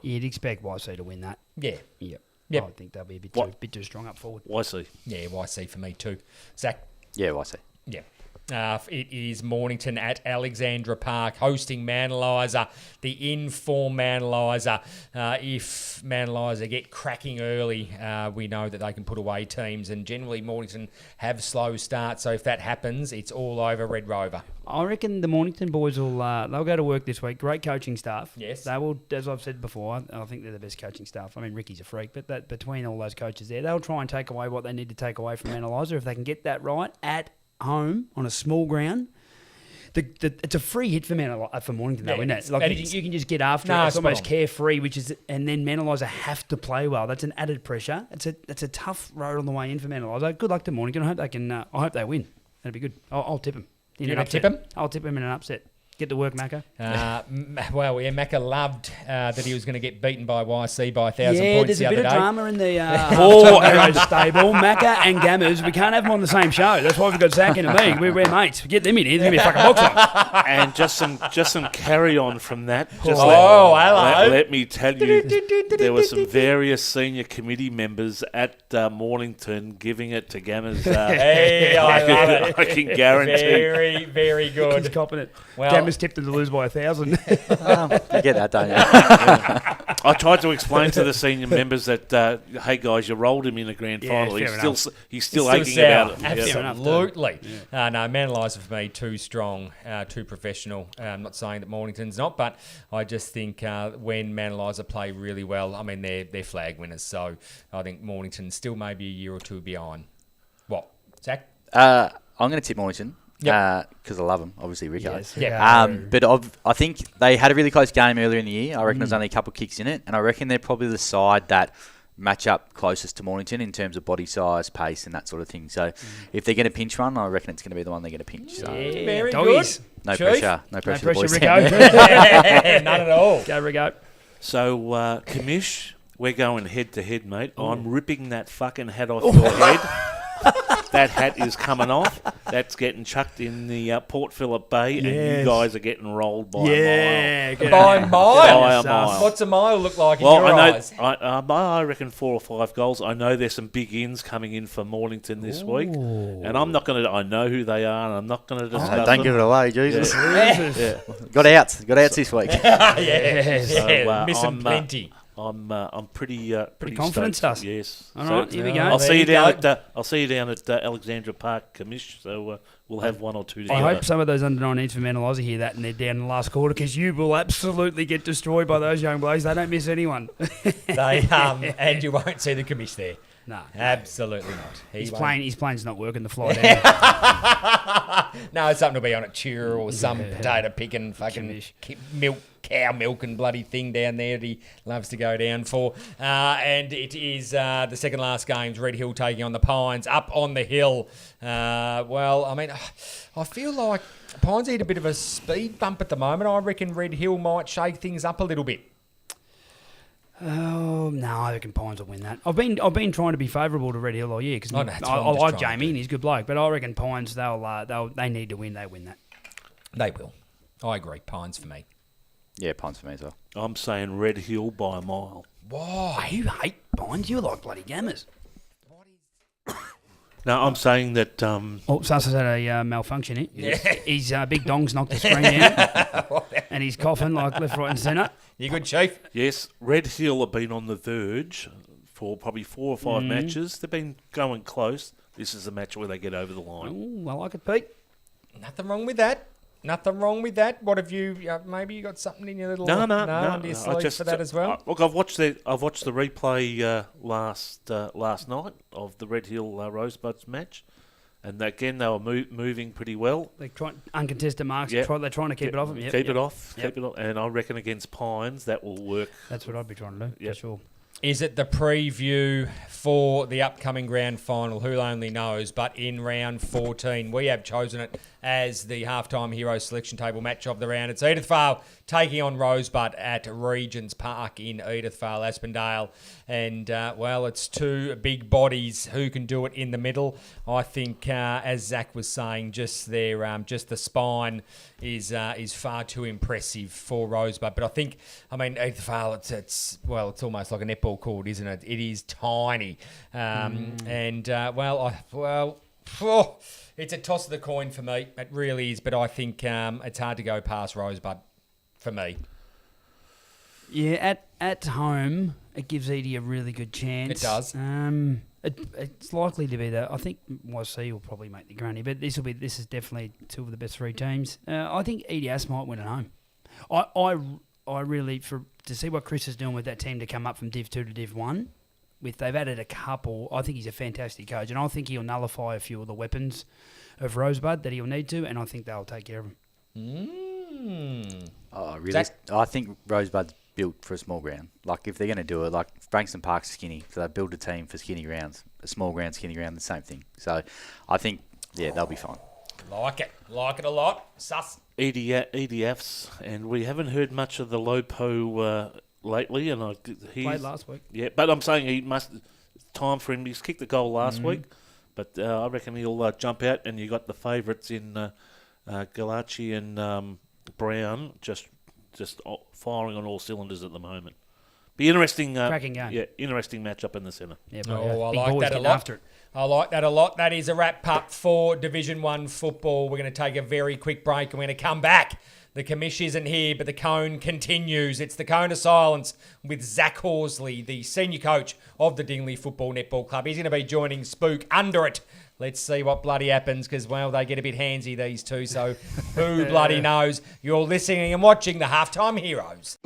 Speaker 4: You'd expect YC to win that.
Speaker 2: Yeah.
Speaker 4: Yep. I think they'll be a bit too strong up forward.
Speaker 3: YC.
Speaker 2: Yeah, YC for me too. Zach?
Speaker 5: Yeah, YC.
Speaker 2: Yeah. It is Mornington at Alexandra Park hosting Manalizer, the in-form Manalizer. If Manalizer get cracking early, we know that they can put away teams, and generally Mornington have slow starts, so if that happens, it's all over Red Rover.
Speaker 4: I reckon the Mornington boys will they'll go to work this week. Great coaching staff.
Speaker 2: Yes.
Speaker 4: They will, as I've said before, I think they're the best coaching staff. I mean, Ricky's a freak, but that between all those coaches there, they'll try and take away what they need to take away from Manalizer. If they can get that right at home on a small ground, it's a free hit for Mornington, though, isn't it? Like you can just get after it. It's almost carefree, and then Manalizer have to play well. That's an added pressure. It's a tough road on the way in for Manalizer. Good luck to Mornington. I hope they can. I hope they win. That'd be good. I'll tip them.
Speaker 2: You're going to tip him?
Speaker 4: I'll tip him in an upset. Get to work, Macca.
Speaker 2: Macca loved that he was going to get beaten by YC by 1,000 points the other day.
Speaker 4: Yeah, there's a bit of drama in the stable. Macca and Gammers, we can't have them on the same show. That's why we've got Zach and me. We're mates. Get them in here. There's going to be a fucking box on.
Speaker 3: And just some carry on from that.
Speaker 2: Hello.
Speaker 3: Let me tell you, there were some various senior committee members at Mornington giving it to Gammers.
Speaker 2: Hey, I love it.
Speaker 3: I can guarantee.
Speaker 2: Very, very good.
Speaker 4: He's copping it.
Speaker 2: Well,
Speaker 4: Gammers tipped them to lose by 1,000.
Speaker 5: You get that, don't you?
Speaker 3: I tried to explain to the senior members that, hey guys, you rolled him in a grand final. He's still aching about it.
Speaker 2: Absolutely. No, Manalizer for me, too strong, too professional. I'm not saying that Mornington's not, but I just think when Manalizer play really well, I mean, they're flag winners. So I think Mornington still maybe a year or two behind. What, Zach?
Speaker 5: I'm going to tip Mornington. because I love him, obviously, Rico.
Speaker 4: Yes,
Speaker 5: But I think they had a really close game earlier in the year. I reckon there's only a couple of kicks in it, and I reckon they're probably the side that match up closest to Mornington in terms of body size, pace, and that sort of thing. So if they're going to pinch one, I reckon it's going to be the one they're going to pinch. So
Speaker 2: Very
Speaker 4: Doggies.
Speaker 2: good.
Speaker 5: no
Speaker 2: Chief?
Speaker 5: pressure. No pressure, the boys.
Speaker 4: Rico.
Speaker 2: None at all.
Speaker 4: Go, Rico.
Speaker 3: So, Kamish, we're going head-to-head, mate. I'm ripping that fucking hat off your head. That hat is coming off. That's getting chucked in the Port Phillip Bay, and you guys are getting rolled by a mile.
Speaker 2: By a mile?
Speaker 3: By a mile.
Speaker 2: What's a mile look like in your eyes?
Speaker 3: I reckon 4 or 5 goals. I know there's some big ins coming in for Mornington this week, and I'm not going to. I know who they are, and I'm not going to discuss them.
Speaker 5: Don't give it away, Jesus.
Speaker 3: Yeah.
Speaker 5: Got outs this week.
Speaker 2: Missing plenty.
Speaker 3: I'm pretty
Speaker 4: confident,
Speaker 3: stoked.
Speaker 4: Sus.
Speaker 3: Yes.
Speaker 4: All right, here we go.
Speaker 3: I'll
Speaker 2: There
Speaker 3: see you
Speaker 2: you
Speaker 3: down
Speaker 2: go.
Speaker 3: at Alexandra Park, Kamish. So we'll have 1 or 2 together.
Speaker 4: I hope some of those under-19s for Mount Eliza hear that and they're down in the last quarter, because you will absolutely get destroyed by those young blokes. They don't miss anyone.
Speaker 2: And you won't see the commish there.
Speaker 4: No.
Speaker 2: Absolutely not.
Speaker 4: His plane's not working to fly down.
Speaker 2: No, something will be on a cheer or some potato picking fucking cow milk and bloody thing down there that he loves to go down for. And it is the second last games, Red Hill taking on the Pines up on the hill. I feel like Pines need a bit of a speed bump at the moment. I reckon Red Hill might shake things up a little bit.
Speaker 4: Oh no, I reckon Pines will win that. I've been trying to be favourable to Red Hill all year because I like Jamie and he's a good bloke, but I reckon Pines they need to win. They win that.
Speaker 2: They will. I agree. Pines for me.
Speaker 5: Yeah, Pines for me as well.
Speaker 3: I'm saying Red Hill by a mile.
Speaker 2: Why?
Speaker 4: You hate Pines. You like bloody Gammers.
Speaker 3: No, I'm saying that.
Speaker 4: Sus has had a malfunction here. Yeah. His big dong's knocked the screen down, and he's coughing like left, right, and centre.
Speaker 2: You good, Chief?
Speaker 3: Yes, Red Hill have been on the verge for probably 4 or 5 matches. They've been going close. This is the match where they get over the line.
Speaker 4: Ooh, I like it, Pete.
Speaker 2: Nothing wrong with that. Nothing wrong with that. What have you? Maybe you got something in your little under your sleeve for that as well.
Speaker 3: Look, I've watched the replay last night of the Red Hill Rosebuds match, and again they were moving pretty well.
Speaker 4: They try uncontested marks.
Speaker 3: Yep.
Speaker 4: They're trying to keep it off them.
Speaker 3: Keep it off, and I reckon against Pines that will work.
Speaker 4: That's what I'd be trying to do for sure.
Speaker 2: Is it the preview for the upcoming grand final? Who only knows? But in round 14, we have chosen it as the halftime hero selection table match of the round. It's Edithvale taking on Rosebud at Regents Park in Edithvale, Aspendale. And, it's 2 big bodies. Who can do it in the middle? I think, as Zach was saying, just the spine is far too impressive for Rosebud. But I think, Edithvale, it's almost like a netball court, isn't it? It is tiny. It's a toss of the coin for me. It really is. But I think it's hard to go past Rosebud for me.
Speaker 4: Yeah, at home, it gives Edie a really good chance.
Speaker 2: It does.
Speaker 4: It's likely to be that. I think YC will probably make the granny, but this is definitely 2 of the best 3 teams. I think Edi-Asp might win at home. I really, to see what Chris is doing with that team to come up from Div 2 to Div 1, they've added a couple. I think he's a fantastic coach, and I think he'll nullify a few of the weapons of Rosebud that he'll need to, and I think they'll take care of him.
Speaker 5: Oh, really? I think Rosebud's built for a small ground. Like, if they're going to do it, like Frankston Park's skinny, so they build a team for skinny grounds. A small ground, skinny ground, the same thing. So I think, they'll be fine.
Speaker 2: Like it a lot. Sus.
Speaker 3: Edi-Asps, and we haven't heard much of the Lopo lately. And he
Speaker 4: played last week.
Speaker 3: Yeah, but I'm saying it's time for him. He's kicked the goal last week, but I reckon he'll jump out. And you got the favourites in Galachi and Brown just firing on all cylinders at the moment. Be interesting.
Speaker 4: Cracking game.
Speaker 3: Yeah, interesting matchup in the centre.
Speaker 4: Yeah,
Speaker 2: I like that a lot. I like that a lot. That is a wrap up for Division 1 football. We're going to take a very quick break and we're going to come back. The commish isn't here, but the cone continues. It's the cone of silence with Zach Horsley, the senior coach of the Dingley Football Netball Club. He's going to be joining Spook under it. Let's see what bloody happens because, they get a bit handsy, these two. So who bloody knows? You're listening and watching the Halftime Heroes.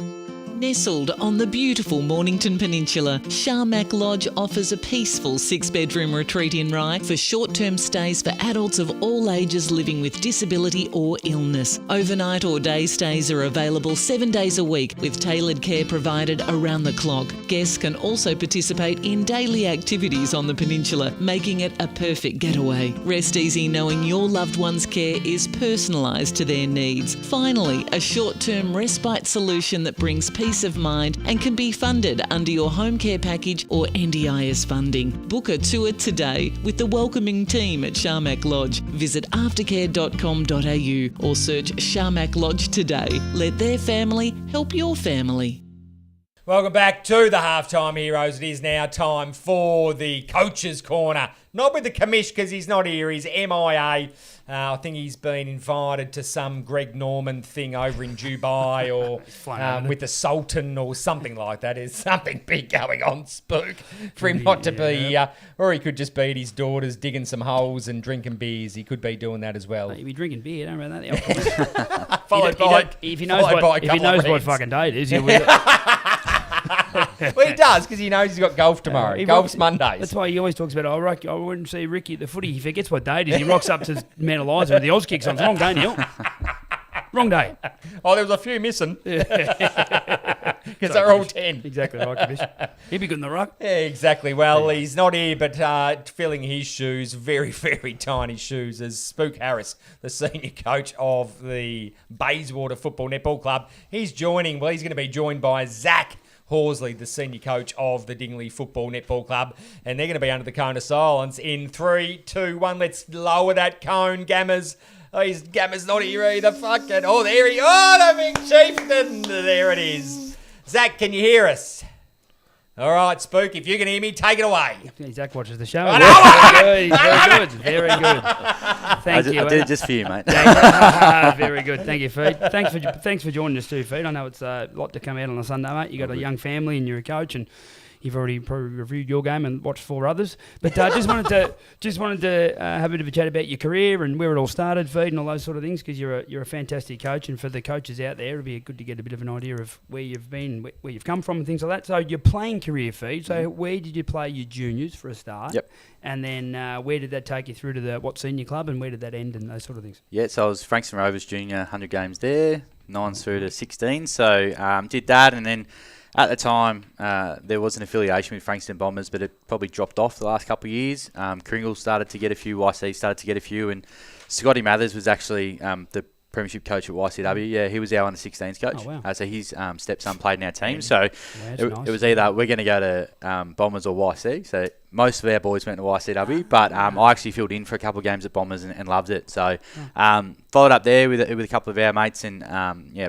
Speaker 6: Nestled on the beautiful Mornington Peninsula, Sharmac Lodge offers a peaceful 6-bedroom retreat in Rye for short-term stays for adults of all ages living with disability or illness. Overnight or day stays are available 7 days a week with tailored care provided around the clock. Guests can also participate in daily activities on the peninsula, making it a perfect getaway. Rest easy knowing your loved one's care is personalised to their needs. Finally, a short-term respite solution that brings peace of mind and can be funded under your home care package or NDIS funding. Book a tour today with the welcoming team at Sharmac Lodge. Visit aftercare.com.au or search Sharmac Lodge today. Let their family help your family.
Speaker 2: Welcome back to the Halftime Heroes. It is now time for the Coach's Corner. Not with the commish because he's not here. He's MIA. I think he's been invited to some Greg Norman thing over in Dubai or with the Sultan or something like that. There's something big going on, Spook, for him not to be here. Or he could just be at his daughter's digging some holes and drinking beers. He could be doing that as well.
Speaker 4: He'd be drinking beer, don't remember that?
Speaker 2: Followed by
Speaker 4: if he knows what fucking day it is, he'll win it.
Speaker 2: Well, he does because he knows he's got golf tomorrow. Golf's Mondays.
Speaker 4: That's why he always talks about, I wouldn't see Ricky at the footy. He forgets what day it is. He rocks up to Mount Eliza with the Oz kicks on. It's wrong day, Neil. Wrong day.
Speaker 2: Oh, there was a few missing. Because they're all 10.
Speaker 4: Exactly right. He'd be good in the ruck.
Speaker 2: Yeah, exactly. Well, he's not here, but filling his shoes, very, very tiny shoes, is Spook Harris, the senior coach of the Bayswater Football Netball Club. He's going to be joined by Zach Horsley, the senior coach of the Dingley Football Netball Club. And they're going to be under the cone of silence in 3, 2, 1. Let's lower that cone, Gammers. Oh, Gamma's not here either. Fucking. Oh, there he is. Oh, the big chieftain. There it is. Zach, can you hear us? All right, Spook, if you can hear me, take it away.
Speaker 4: Zach watches the show.
Speaker 2: Very
Speaker 4: good. Very good. Thank you.
Speaker 5: I did it just for you, mate.
Speaker 4: Very good. Thank you, Feed. Thanks for joining us too, Feed. I know it's a lot to come out on a Sunday, mate. You got a young family and you're a coach, and you've already probably reviewed your game and watched 4 others. But just wanted to have a bit of a chat about your career and where it all started, Feed, and all those sort of things, because you're a fantastic coach. And for the coaches out there, it'd be good to get a bit of an idea of where you've been, where you've come from, and things like that. So your playing career, Feed. So where did you play your juniors for a start?
Speaker 5: Yep.
Speaker 4: And then where did that take you through to what senior club, and where did that end, and those sort of things?
Speaker 5: Yeah, so I was Frankston Rovers junior, 100 games there, 9 through to 16. So did that, and then at the time, there was an affiliation with Frankston Bombers, but it probably dropped off the last couple of years. Kringle started to get a few, YC started to get a few, and Scotty Mathers was actually the premiership coach at YCW. Yeah, he was our under-16s coach. Oh, wow. So his stepson played in our team. So it was either we're going to go to Bombers or YC. So most of our boys went to YCW, but I actually filled in for a couple of games at Bombers and loved it. So followed up there with a couple of our mates and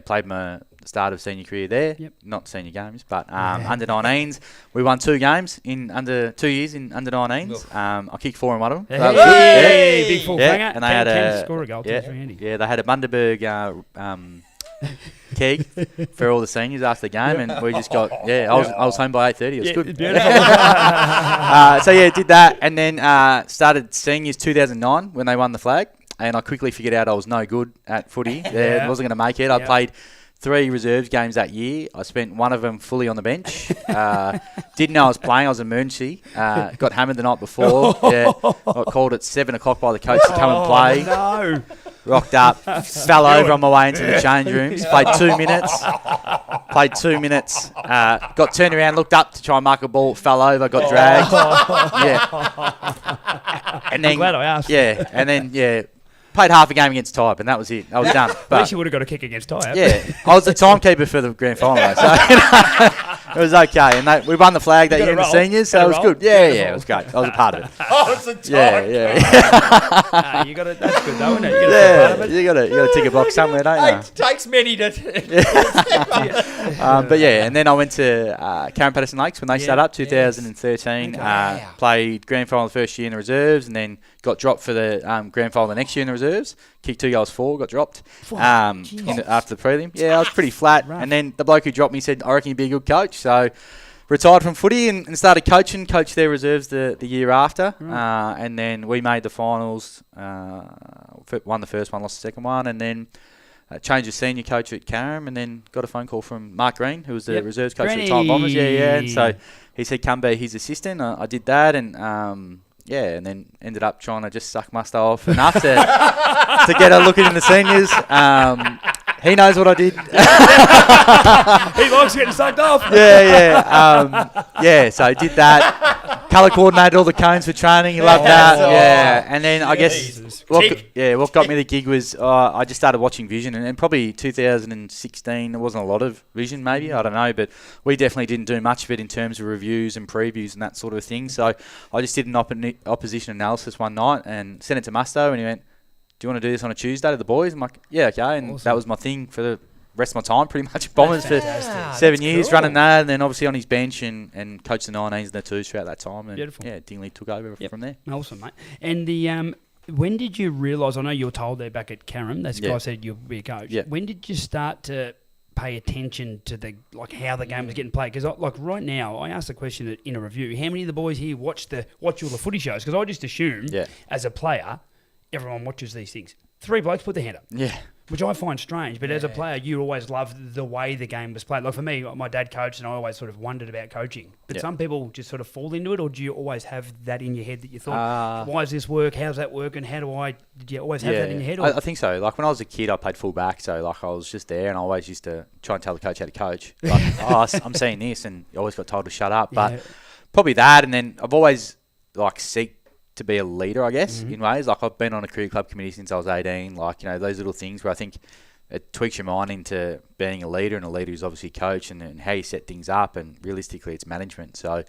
Speaker 5: played my start of senior career there. Yep. Not senior games, but under 19s. We won 2 games in under 2 years in under 19s. I kicked 4 in one of them. So
Speaker 4: hey, big full flanger.
Speaker 5: And they had
Speaker 4: a score a goal.
Speaker 5: Yeah, they had a Bundaberg keg for all the seniors after the game, and we just got I was home by 8:30. It was good.
Speaker 4: Beautiful.
Speaker 5: Did that, and then started seniors 2009 when they won the flag, and I quickly figured out I was no good at footy. Wasn't going to make it. I played 3 reserves games that year. I spent one of them fully on the bench. Didn't know I was playing. I was emergency. Got hammered the night before. Got called at 7 o'clock by the coach to come and play.
Speaker 4: No.
Speaker 5: Rocked up, fell over on my way into the change rooms. Played 2 minutes. Got turned around, looked up to try and mark a ball. Fell over, got dragged. And then,
Speaker 4: I'm glad I asked.
Speaker 5: Played half a game against Type, and that was it. I was done. But
Speaker 4: at least you would have got a kick against Type.
Speaker 5: Yeah, I was the timekeeper for the grand final, so it was okay. And we won the flag that year in the seniors, so it was good. Yeah, it was great. I was a part of it.
Speaker 2: Oh, it's a time.
Speaker 4: You got it. That's good, though, isn't it?
Speaker 5: You got to tick a box somewhere, don't you?
Speaker 2: It takes many to.
Speaker 5: And then I went to Karen Patterson Lakes when they started up, 2013. Played grand final the first year in the reserves, and then got dropped for the grand final the next year in the reserves. Kicked 2 goals 4, got dropped after the prelim. Yeah, I was pretty flat. Rough. And then the bloke who dropped me said, I reckon you'd be a good coach. So retired from footy and started coaching. Coached their reserves the year after. Right. And then we made the finals. Won the first one, lost the second one. And then changed the senior coach at Carrum, and then got a phone call from Mark Green, who was the reserves coach
Speaker 4: Granny.
Speaker 5: at the time Bombers. Yeah. And so he said, come be his assistant. I did that, and and then ended up trying to just suck Musto off enough to get a look in the seniors. He knows what I did.
Speaker 4: He likes getting sucked off.
Speaker 5: So I did that. Colour coordinated all the cones for training. He loved that. Yeah. And then I guess what got me the gig was I just started watching Vision, and probably 2016 there wasn't a lot of Vision, maybe, I don't know, but we definitely didn't do much of it in terms of reviews and previews and that sort of thing. So I just did an opposition analysis one night and sent it to Musto, and he went, do you want to do this on a Tuesday to the boys? I'm like, yeah, okay. And that was my thing for the rest of my time, pretty much. Bombers for 7 years, running that, and then obviously on his bench and coached the 19s and the 2s throughout that time. And
Speaker 4: beautiful.
Speaker 5: Yeah, Dingley took over from there.
Speaker 4: Awesome, mate. And when did you realise, I know you were told there back at Carrum, this guy said you'll be a coach. Yeah. When did you start to pay attention to how the game was getting played? Because right now, I asked the question in a review, how many of the boys here watch all the footy shows? Because I just assume, as a player, everyone watches these things. 3 blokes put their hand up. Yeah. Which I find strange, but as a player, you always loved the way the game was played. Like for me, my dad coached, and I always sort of wondered about coaching. But some people just sort of fall into it, or do you always have that in your head that you thought, why does this work? How's that work? And did you always have that in your head?
Speaker 5: I think so. Like when I was a kid, I played full back, so like I was just there, and I always used to try and tell the coach how to coach. Like, I'm seeing this, and you always got told to shut up. But probably that, and then I've always seeked to be a leader, I guess, in ways. Like I've been on a career club committee since I was 18. Like, those little things where I think it tweaks your mind into being a leader, and a leader is obviously a coach, and how you set things up, and realistically it's management. So,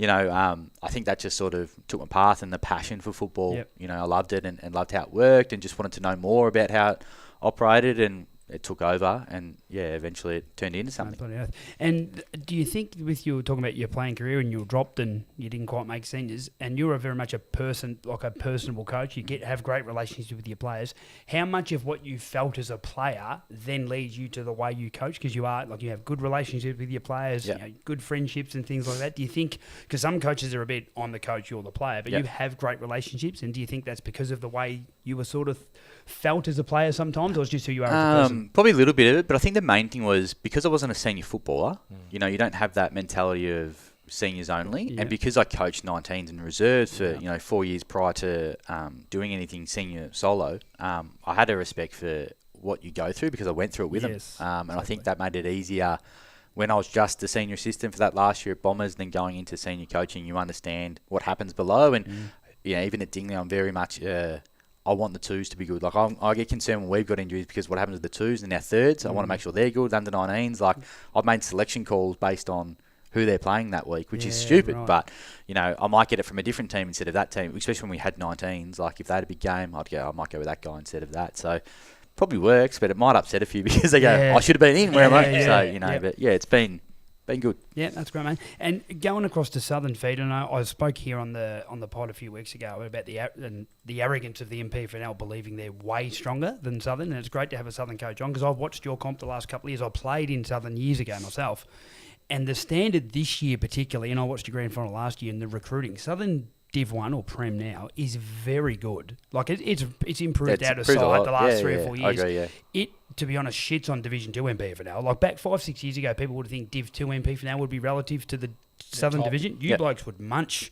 Speaker 5: I think that just sort of took my path, and the passion for football. I loved it and loved how it worked, and just wanted to know more about how it operated, and it took over, and eventually it turned into something.
Speaker 4: And do you think, with you talking about your playing career and you were dropped and you didn't quite make seniors, and you're very much a personable coach, you have great relationships with your players, how much of what you felt as a player then leads you to the way you coach? Because you have good relationships with your players, good friendships and things like that. Do you think, because some coaches are a bit, I'm the coach, you're the player, but you have great relationships, and do you think that's because of the way you were sort of felt as a player sometimes, or it's just who you are as a person?
Speaker 5: Probably a little bit of it, but I think the main thing was because I wasn't a senior footballer, you don't have that mentality of seniors only, and because I coached 19s and reserves for 4 years prior to doing anything senior solo, I had a respect for what you go through because I went through it with them, and I think that made it easier when I was just a senior assistant for that last year at Bombers, and then going into senior coaching, you understand what happens below, and even at Dingley, I'm very much I want the 2s to be good. Like I get concerned when we've got injuries because what happens with the 2s and our 3rds. I want to make sure they're good. Under 19s, like I've made selection calls based on who they're playing that week, which is stupid. Right. But I might get it from a different team instead of that team. Especially when we had 19s. Like if they had a big game, I might go with that guy instead of that. So probably works, but it might upset a few because they go, I should have been in. Where am I? So but it's been good. Yeah,
Speaker 4: that's great, mate. And going across to Southern Feed, and I spoke here on the pod a few weeks ago about the arrogance of the MPFNL believing they're way stronger than Southern, and it's great to have a Southern coach on because I've watched your comp the last couple of years. I played in Southern years ago myself, and the standard this year particularly, and I watched the grand final last year, and the recruiting, Southern Div 1 or Prem now is very good. Like it's improved out of sight the last 3 or 4 years.
Speaker 5: I agree,
Speaker 4: It, to be honest, shits on Division 2 MPFNL. Like back 5-6 years ago, people would think Div 2 MPFNL would be relative to the Southern Division. You blokes would munch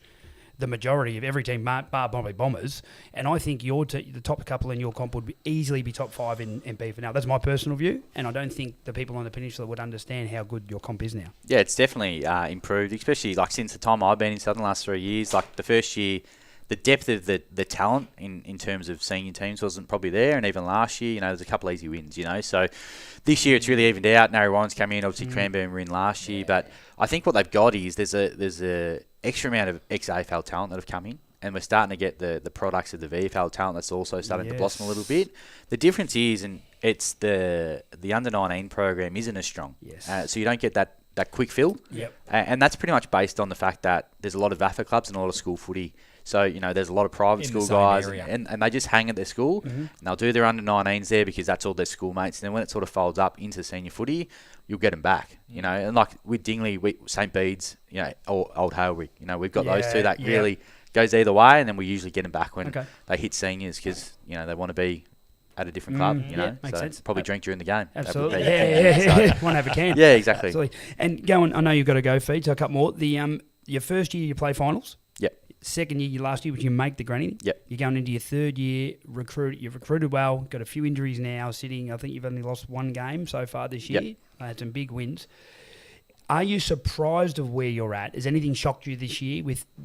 Speaker 4: the majority of every team, bar probably Bombers, and I think the top couple in your comp would easily be top 5 in MPFNL. That's my personal view, and I don't think the people on the peninsula would understand how good your comp is now.
Speaker 5: Yeah, it's definitely improved, especially since the time I've been in Southern the last 3 years. Like the first year, the depth of the talent in terms of senior teams wasn't probably there, and even last year, there's a couple easy wins, So this year it's really evened out. Narry Warren's come in, obviously Cranbourne were in last year, but I think what they've got is there's a extra amount of ex-AFL talent that have come in, and we're starting to get the products of the VFL talent that's also starting to blossom a little bit. The difference is, and it's the under-19 program isn't as strong, so you don't get that quick fill, and that's pretty much based on the fact that there's a lot of VAFA clubs and a lot of school footy. So, there's a lot of private school guys and they just hang at their school and they'll do their under-19s there because that's all their schoolmates. And then when it sort of folds up into senior footy, you'll get them back, And like with Dingley, St. Bede's, or Old Hailbury, we've got those two that really goes either way. And then we usually get them back when they hit seniors because, they want to be at a different club,
Speaker 4: makes sense.
Speaker 5: Probably drink during the game.
Speaker 4: Absolutely.
Speaker 5: Yeah.
Speaker 4: Want to have a can.
Speaker 5: Yeah, exactly.
Speaker 4: Absolutely. And going, I know you've got to go, Feed, so a couple more. Your first year you play finals.
Speaker 5: Yep.
Speaker 4: Second year, last year, which you make the granny.
Speaker 5: Yep.
Speaker 4: You're going into your third year, you've recruited well, got a few injuries now, I think you've only lost one game so far this year.
Speaker 5: Yep.
Speaker 4: Had some big wins. Are you surprised of where you're at? Has anything shocked you this year?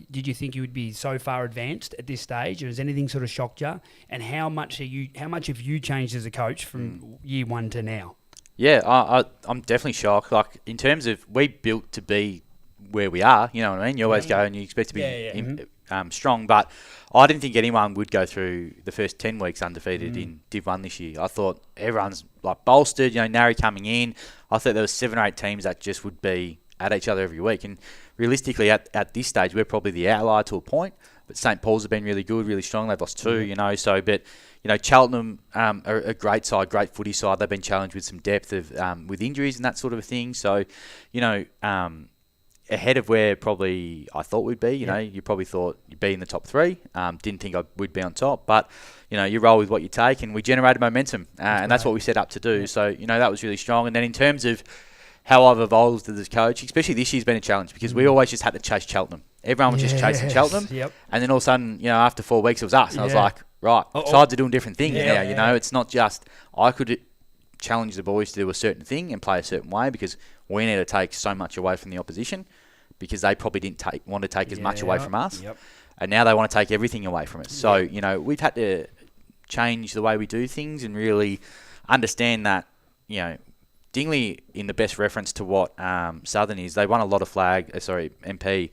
Speaker 4: Did you think you would be so far advanced at this stage, or has anything sort of shocked you? And how much have you changed as a coach from year one to now?
Speaker 5: Yeah, I'm definitely shocked. Like, in terms of, we built to be where we are, you know what I mean? You always go and you expect to be strong, but I didn't think anyone would go through the first 10 weeks undefeated in Div 1 this year. I thought everyone's like bolstered, Nari coming in. I thought there was 7 or 8 teams that just would be at each other every week. And realistically, at this stage, we're probably the outlier to a point. But St. Paul's have been really good, really strong. They've lost 2, but Cheltenham are a great side, great footy side. They've been challenged with some depth of with injuries and that sort of a thing. So, ahead of where probably I thought we'd be. You probably thought you'd be in the top 3. Didn't think I would be on top, but you roll with what you take, and we generated momentum, and that's what we set up to do. So that was really strong. And then in terms of how I've evolved as a coach, especially this year's been a challenge because we always just had to chase Cheltenham. Everyone was just chasing Cheltenham, and then all of a sudden, after 4 weeks, it was us. And I was like, right, sides are doing different things now. It's not just I could challenge the boys to do a certain thing and play a certain way because we need to take so much away from the opposition because they probably didn't want to take as much away from us. And now they want to take everything away from us. So, we've had to change the way we do things and really understand that, Dingley, in the best reference to what Southern is, they won a lot of MP.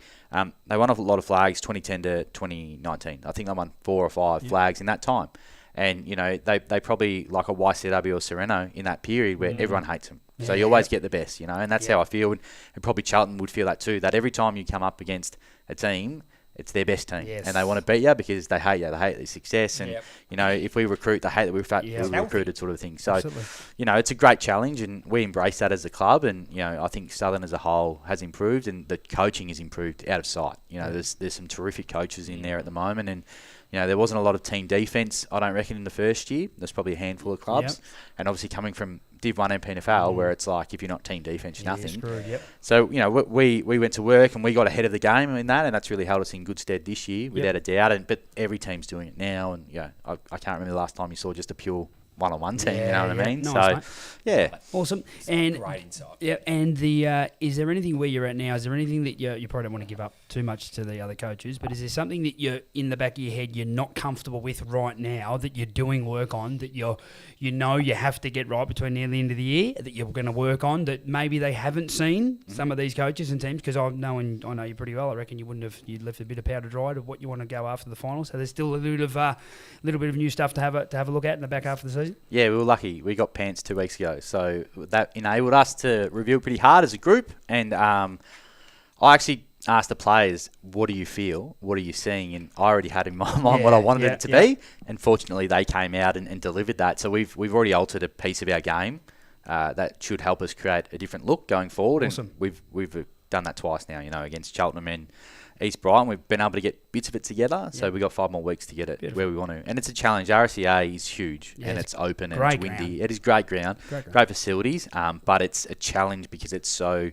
Speaker 5: They won a lot of flags 2010 to 2019. I think they won 4 or 5 flags in that time. And, they probably like a YCW or Sereno in that period where everyone hates them. So you always get the best, and that's how I feel. And probably Charlton would feel that too, that every time you come up against a team, it's their best team. And they want to beat you because they hate you. They hate their success. And, if we recruit, they hate that we're recruited sort of thing. So, it's a great challenge and we embrace that as a club. And, I think Southern as a whole has improved and the coaching has improved out of sight. There's some terrific coaches in there at the moment. And, there wasn't a lot of team defence, I don't reckon, in the first year. There's probably a handful of clubs. And obviously coming from Div 1 and PNFL, where it's like, if you're not team defence, you're nothing.
Speaker 4: Screwed,
Speaker 5: So, we went to work and we got ahead of the game in that, and that's really held us in good stead this year, without a doubt. But every team's doing it now, and, I can't remember the last time you saw just a pure one-on-one team, you know what I mean?
Speaker 4: Nice,
Speaker 5: so,
Speaker 4: awesome. And
Speaker 2: great insight.
Speaker 4: And is there anything where you're at now? Is there anything that you probably don't want to give up too much to the other coaches? But is there something that you're in the back of your head you're not comfortable with right now that you're doing work on that you have to get right between now and the end of the year that you're going to work on that maybe they haven't seen some of these coaches and teams? Because I know you pretty well. I reckon you'd left a bit of powder dry of what you want to go after the final. So there's still a little bit of new stuff to have a look at in the back half of the season.
Speaker 5: Yeah, we were lucky. We got pants 2 weeks ago, so that enabled us to review pretty hard as a group. And I actually asked the players, "What do you feel? What are you seeing?" And I already had in my mind what I wanted it to be. And fortunately, they came out and delivered that. So we've already altered a piece of our game that should help us create a different look going forward.
Speaker 4: Awesome.
Speaker 5: And we've done that twice now. Against Cheltenham and East Brighton, we've been able to get bits of it together, so we've got 5 more weeks to get it where we want to. And it's a challenge. RCA is huge, and it's open and it's windy.
Speaker 4: Ground.
Speaker 5: It is great ground, great facilities, but it's a challenge because it's so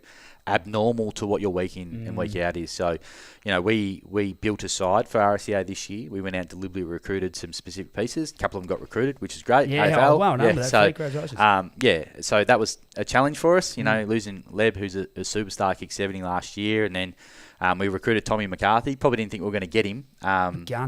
Speaker 5: abnormal to what your week in and week out is. So, we built a side for RCA this year. We went out and deliberately recruited some specific pieces. A couple of them got recruited, which is great. AFL.
Speaker 4: Wow, no, that's
Speaker 5: congratulations. So that was a challenge for us, losing Leb, who's a superstar, kicked 70 last year, and then we recruited Tommy McCarthy. Probably didn't think we were going to get him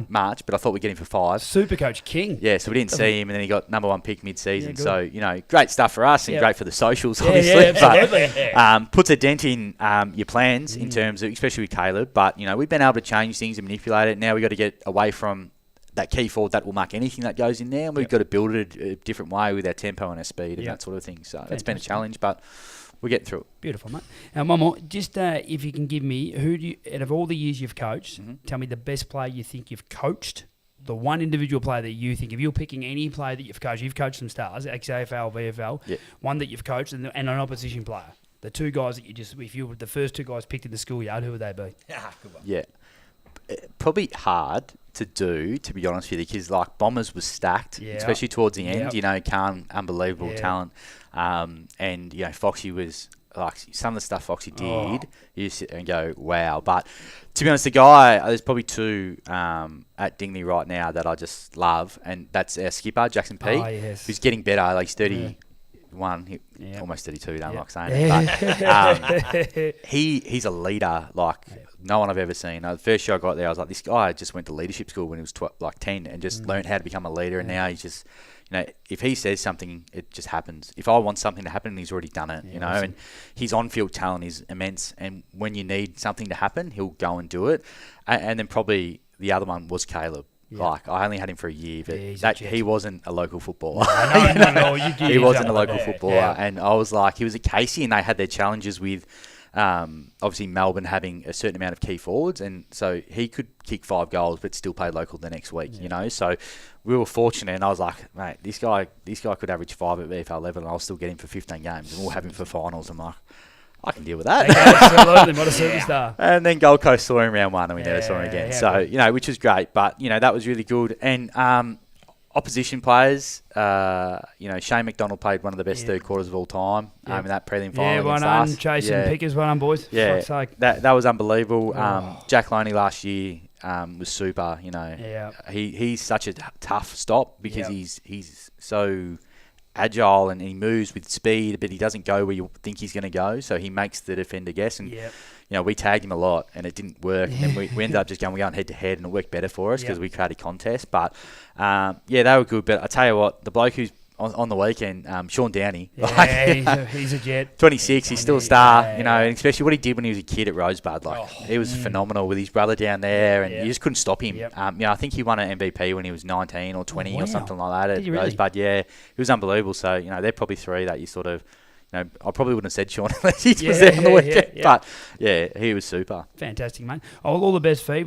Speaker 5: March, but I thought we'd get him for 5.
Speaker 4: Super coach King.
Speaker 5: Yeah, so we didn't see him, and then he got number 1 pick mid-season. So, great stuff for us and great for the socials, obviously. But puts a dent in your plans in terms of, especially with Caleb. But, we've been able to change things and manipulate it. Now we've got to get away from that key forward that will mark anything that goes in there, and we've got to build it a different way with our tempo and our speed and that sort of thing. So it's been a challenge, but we're getting through it.
Speaker 4: Beautiful, mate. And one more, just if you can give me, out of all the years you've coached, tell me the best player you think you've coached, the one individual player that you think, if you're picking any player that you've coached some stars, XAFL, VFL, one that you've coached and an opposition player. The 2 guys that if you were the first 2 guys picked in the schoolyard, who would they be?
Speaker 2: Good one.
Speaker 5: Yeah. Probably hard to do, to be honest with you, because like Bombers was stacked, especially towards the end. You know, Khan, unbelievable talent, and you know Foxy was like some of the stuff Foxy did. You sit there and go, wow. But to be honest, the guy, there's probably two at Dingley right now that I just love, and that's our skipper Jackson P, who's getting better. Like he's 31, almost 32. Don't like saying it, but he's a leader like no one I've ever seen. The first year I got there, I was like, this guy just went to leadership school when he was 10 and just learned how to become a leader, and now he's just, you know, if he says something, it just happens. If I want something to happen, he's already done it, you know, and his on-field talent is immense, and when you need something to happen, he'll go and do it. And then probably the other one was Caleb. Like, I only had him for a year, but he wasn't a local footballer.
Speaker 4: No.
Speaker 5: He wasn't a local footballer, and I was like, he was at Casey, and they had their challenges with obviously Melbourne having a certain amount of key forwards, and so he could kick 5 goals but still play local the next week, you know. So we were fortunate, and I was like, mate, this guy could average 5 at VFL level, and I'll still get him for 15 games, and we'll have him for finals. I'm like, I can deal with that.
Speaker 4: Absolutely, what a superstar.
Speaker 5: And then Gold Coast saw him round 1, and we never saw him again. So, you know, which was great, but, you know, that was really good. And opposition players, you know, Shane McDonald played one of the best third quarters of all time in that prelim final against us.
Speaker 4: Chasing Pickers, well done, boys.
Speaker 5: Yeah, that was unbelievable. Jack Loney last year was super, you know. Yeah. He's such a tough stop because he's so agile and he moves with speed, but he doesn't go where you think he's going to go, so he makes the defender guess. And you know, we tagged him a lot and it didn't work, and we ended up just going head to head, and it worked better for us because we created contest. But they were good. But I tell you what, the bloke who's on the weekend, Sean Downey,
Speaker 4: he's a jet.
Speaker 5: 26, he's still a star, you know, and especially what he did when he was a kid at Rosebud, he was phenomenal with his brother down there, and you just couldn't stop him. You know, I think he won an MVP when he was 19 or 20 or something like that at Rosebud. Yeah, he was unbelievable. So, you know, they're probably 3 that you sort of, you know, I probably wouldn't have said Sean unless he was there on the weekend. But, he was super.
Speaker 4: Fantastic, mate. All the best, Fee.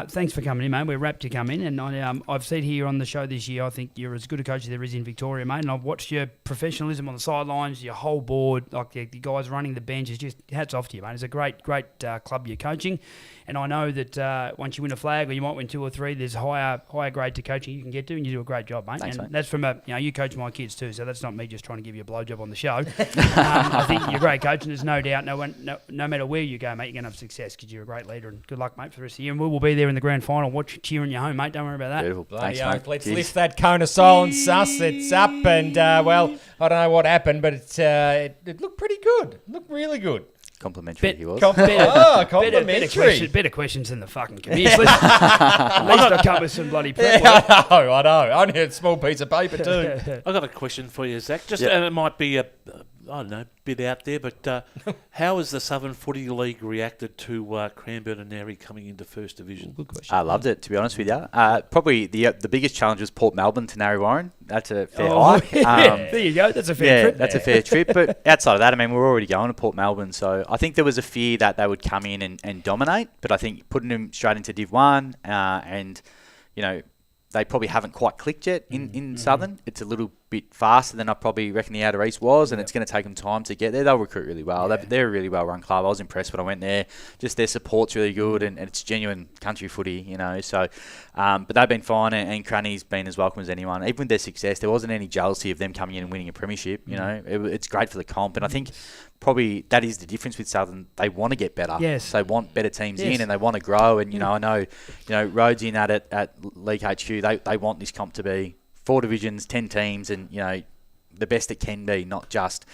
Speaker 4: Thanks for coming in, mate. We're wrapped to come in. And I've seen here on the show this year, I think you're as good a coach as there is in Victoria, mate. And I've watched your professionalism on the sidelines, your whole board, like the guys running the bench. It's just hats off to you, mate. It's a great club you're coaching. And I know that once you win a flag, or you might win 2 or 3, there's higher grade to coaching you can get to, and you do a great job, mate.
Speaker 5: Thanks,
Speaker 4: and
Speaker 5: mate.
Speaker 4: that's from you coach my kids too, so that's not me just trying to give you a blowjob on the show. I think you're a great coach, and there's no doubt, no matter where you go, mate, you're going to have success because you're a great leader. And good luck, mate, for the rest of the year. And we will be there in the grand final, cheering you home, mate. Don't worry about that.
Speaker 5: Beautiful.
Speaker 2: Bloody
Speaker 5: Thanks, mate.
Speaker 2: Let's
Speaker 5: Cheers.
Speaker 2: lift that cone of silence, Sus. It's up, and well, I don't know what happened, but it looked pretty good. It looked really good.
Speaker 5: Complimentary he was.
Speaker 2: Complimentary.
Speaker 4: Better questions than the fucking committee. At least I come with some bloody prep.
Speaker 2: I know. I only had a small piece of paper too.
Speaker 3: I got a question for you, Zach. And it might be I don't know, bit out there, but how has the Southern Footy League reacted to Cranbourne and Narry coming into First Division?
Speaker 4: Good question.
Speaker 5: I loved it, to be honest with you. Probably the biggest challenge was Port Melbourne to Narry Warren. That's a fair hike.
Speaker 4: There you go. That's a fair trip.
Speaker 5: That's a fair trip. But outside of that, I mean, we're already going to Port Melbourne, so I think there was a fear that they would come in and dominate. But I think putting them straight into Div 1 and, you know, they probably haven't quite clicked yet in Southern. It's a little bit faster than I probably reckon the Outer East was, and it's going to take them time to get there. They'll recruit really well. They're a really well-run club. I was impressed when I went there. Just their support's really good, and it's genuine country footy, you know. So, but they've been fine, and Cranny's been as welcome as anyone. Even with their success, there wasn't any jealousy of them coming in and winning a premiership, you know. It's great for the comp, and I think probably that is the difference with Southern. They want to get better.
Speaker 4: Yes.
Speaker 5: They want better teams in, and they want to grow. And, you know, I know, you know, Rhodes in at League HQ, they want this comp to be 4 divisions, 10 teams, and, you know, the best it can be, not just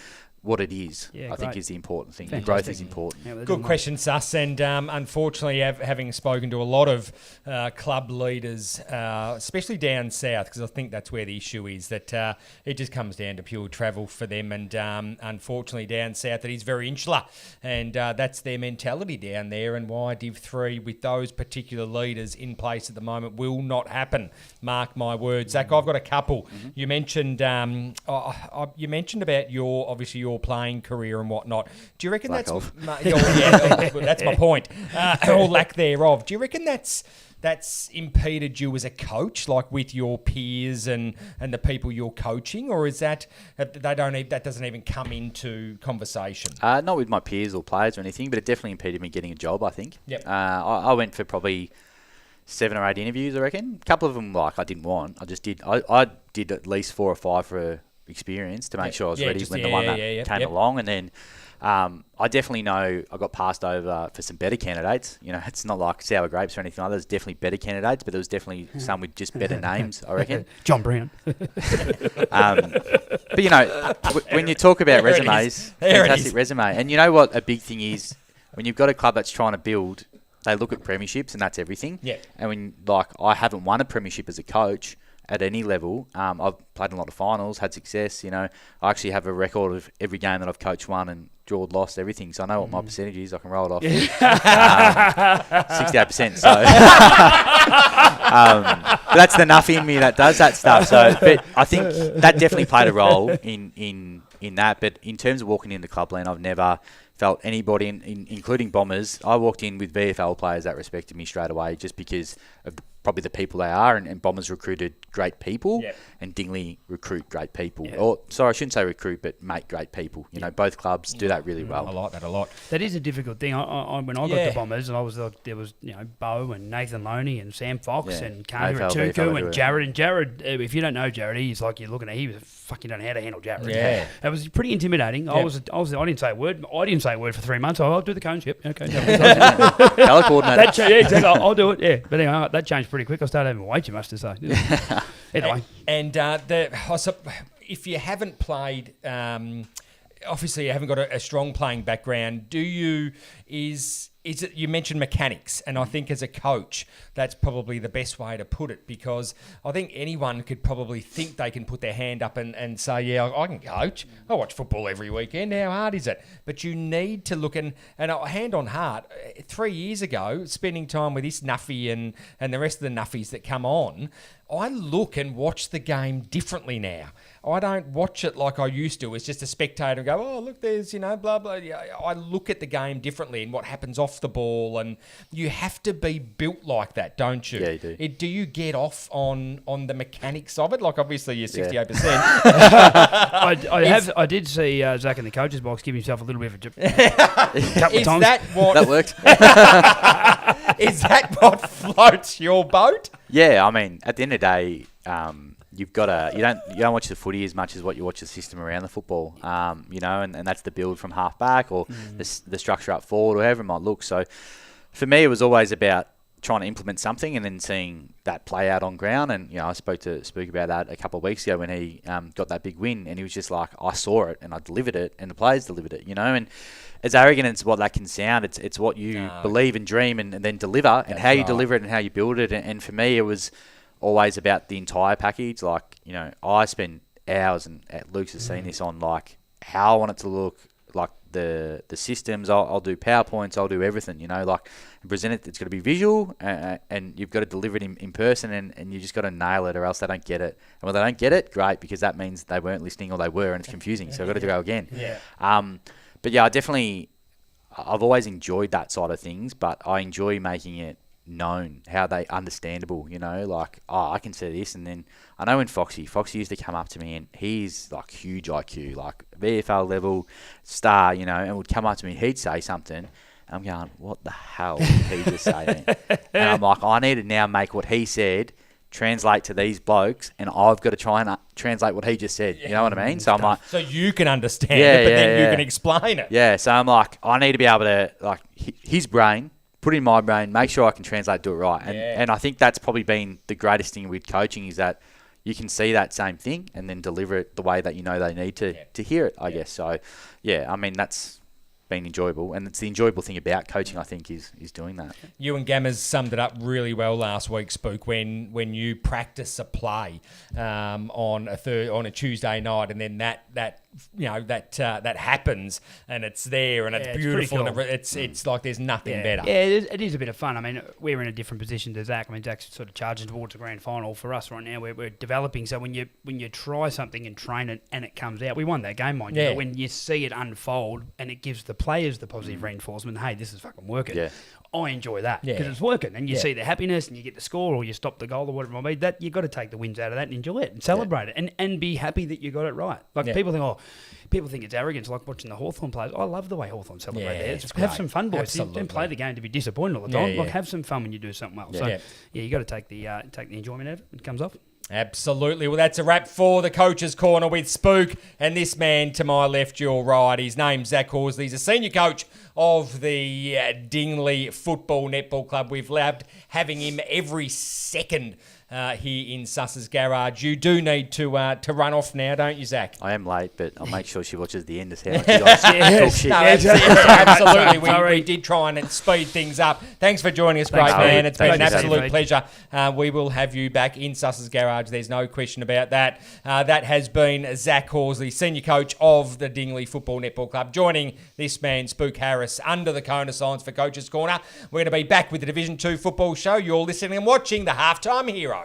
Speaker 5: what it is. I think is the important thing.
Speaker 4: Fantastic.
Speaker 5: The growth is important.
Speaker 4: Yeah,
Speaker 2: Good question, Sus. And unfortunately, having spoken to a lot of club leaders, especially down south, because I think that's where the issue is, that it just comes down to pure travel for them. And unfortunately, down south, it is very insular. And that's their mentality down there, and why Div 3 with those particular leaders in place at the moment will not happen. Mark my words. Zach, I've got a couple. You mentioned about your playing career and whatnot. Do you reckon that's my point, or lack thereof? Do you reckon that's impeded you as a coach, like with your peers and the people you're coaching, or is that doesn't even come into conversation?
Speaker 5: Not with my peers or players or anything, but it definitely impeded me getting a job, I think.
Speaker 2: Yep.
Speaker 5: I went for probably 7 or 8 interviews, I reckon. A couple of them, like, I didn't want. I just did. I did at least 4 or 5 for experience to make sure I was ready when the one that came along. And then I definitely know I got passed over for some better candidates. You know, it's not like sour grapes or anything like that. There's definitely better candidates, but there was definitely some with just better names, I reckon.
Speaker 4: John Brown.
Speaker 5: But, you know, when you talk about resumes, fantastic resume. And you know what a big thing is? When you've got a club that's trying to build, they look at premierships and that's everything.
Speaker 2: Yeah.
Speaker 5: And when, like, I haven't won a premiership as a coach at any level. I've played in a lot of finals, had success. You know, I actually have a record of every game that I've coached, won, and drawed, lost, everything. So I know what my percentage is. I can roll it off. 68%. So but that's the nuff in me that does that stuff. So, but I think that definitely played a role in that. But in terms of walking into Clubland, I've never felt anybody, including Bombers. I walked in with VFL players that respected me straight away just because of probably the people they are, and Bombers recruited great people, and Dingley recruit great people. Or sorry, I shouldn't say recruit, but make great people. You know, both clubs do that really well.
Speaker 2: I like that a lot.
Speaker 4: That is a difficult thing. When I got the Bombers, and I was like, there was Bo and Nathan Loney and Sam Fox and Carter Tuku and Jared. And Jared, if you don't know Jared, he's like you're looking at. He was fucking don't know how to handle Jared.
Speaker 2: Yeah,
Speaker 4: it was pretty intimidating. I didn't say a word. I didn't say a word for 3 months. I'll do the cones. Yep. Okay.
Speaker 5: Colour coordinator.
Speaker 4: Exactly. I'll do it. Yeah. But anyway, that changed pretty quick. I started having way too much to say. Anyway.
Speaker 2: And if you haven't played, obviously you haven't got a strong playing background. Is it, you mentioned mechanics, and I think as a coach, that's probably the best way to put it, because I think anyone could probably think they can put their hand up and say, yeah, I can coach. I watch football every weekend. How hard is it? But you need to look, and hand on heart, 3 years ago, spending time with this Nuffy and the rest of the Nuffies that come on, I look and watch the game differently now. I don't watch it like I used to. It's just a spectator and go, oh, look, there's, blah, blah. I look at the game differently and what happens off the ball, and you have to be built like that, don't you?
Speaker 5: Yeah, you do.
Speaker 2: Do you get off on the mechanics of it? Like, obviously, you're 68%.
Speaker 4: I did see Zach in the coach's box give himself a little bit of a couple of times.
Speaker 5: That worked.
Speaker 2: Is that what floats your boat?
Speaker 5: Yeah, I mean, at the end of the day, you've got to you don't watch the footy as much as what you watch the system around the football. And that's the build from half back or the structure up forward, or however it might look. So for me, it was always about trying to implement something and then seeing that play out on ground. And I spoke to Spook about that a couple of weeks ago when he got that big win, and he was just like, I saw it and I delivered it, and the players delivered it. And as arrogant as what that can sound, it's what you believe and dream and then deliver, and how you deliver it and how you build it. And for me, it was always about the entire package. Like, I spend hours, and Luke's has seen this, on like how I want it to look, like the systems. I'll do PowerPoints, I'll do everything, like present it. It's got to be visual, and you've got to deliver it in person, and you just got to nail it, or else they don't get it. And when they don't get it, great, because that means they weren't listening, or they were, and it's confusing. So I've got to go again. But yeah, I've always enjoyed that side of things, but I enjoy making it known, how they understandable, like, I can say this. And then I know when Foxy used to come up to me, and he's like huge IQ, like VFL level star, and would come up to me, he'd say something, and I'm going, what the hell did he just say? And I'm like, I need to now make what he said translate to these blokes, and I've got to try and translate what he just said. You know what I mean? So I'm like,
Speaker 2: so you can understand it, but then you can explain it.
Speaker 5: Yeah. So I'm like, I need to be able to, like, his brain, put it in my brain, make sure I can translate, do it right. And I think that's probably been the greatest thing with coaching, is that you can see that same thing and then deliver it the way that they need to hear it, I guess. So, I mean, that's been enjoyable, and it's the enjoyable thing about coaching, I think, is doing that.
Speaker 2: You and Gammers summed it up really well last week, Spook, when you practice a play on a Tuesday night, and then that happens, and it's there, and it's beautiful, cool. And it's like there's nothing better.
Speaker 4: Yeah, it is a bit of fun. I mean, we're in a different position to Zach. I mean, Zach's sort of charging towards the grand final. For us right now, we're developing. So when you try something and train it and it comes out, we won that game, mind you. But when you see it unfold and it gives the players the positive reinforcement. Hey, this is fucking working.
Speaker 5: Yeah.
Speaker 4: I enjoy that because it's working, and you see the happiness, and you get the score, or you stop the goal, or whatever it might be. That you got to take the wins out of that and enjoy it and celebrate it, and be happy that you got it right. Like people think it's arrogance, like watching the Hawthorn players. I love the way Hawthorn celebrate theirs. Just have some fun, boys.
Speaker 2: Absolutely.
Speaker 4: Don't play the game to be disappointed all the time.
Speaker 2: Yeah.
Speaker 4: Like have some fun when you do something well. So you got to take the enjoyment out of it when it comes off.
Speaker 2: Absolutely. Well, that's a wrap for the Coach's Corner with Spook. And this man to my left, your right, his name's Zach Horsley. He's a senior coach of the Dingley Football Netball Club. We've loved having him every second here in Suss's garage. You do need to run off now, don't you, Zach?
Speaker 5: I am late, but I'll make sure she watches the end to see how much you guys talk shit.
Speaker 2: No, absolutely. We did try and speed things up. Thanks for joining us, great man. It's been an absolute pleasure. We will have you back in Suss's garage. There's no question about that. That has been Zach Horsley, senior coach of the Dingley Football Netball Club, joining this man, Spook Harris, under the cone of silence for Coach's Corner. We're going to be back with the Division 2 football show. You're listening and watching the Halftime Heroes.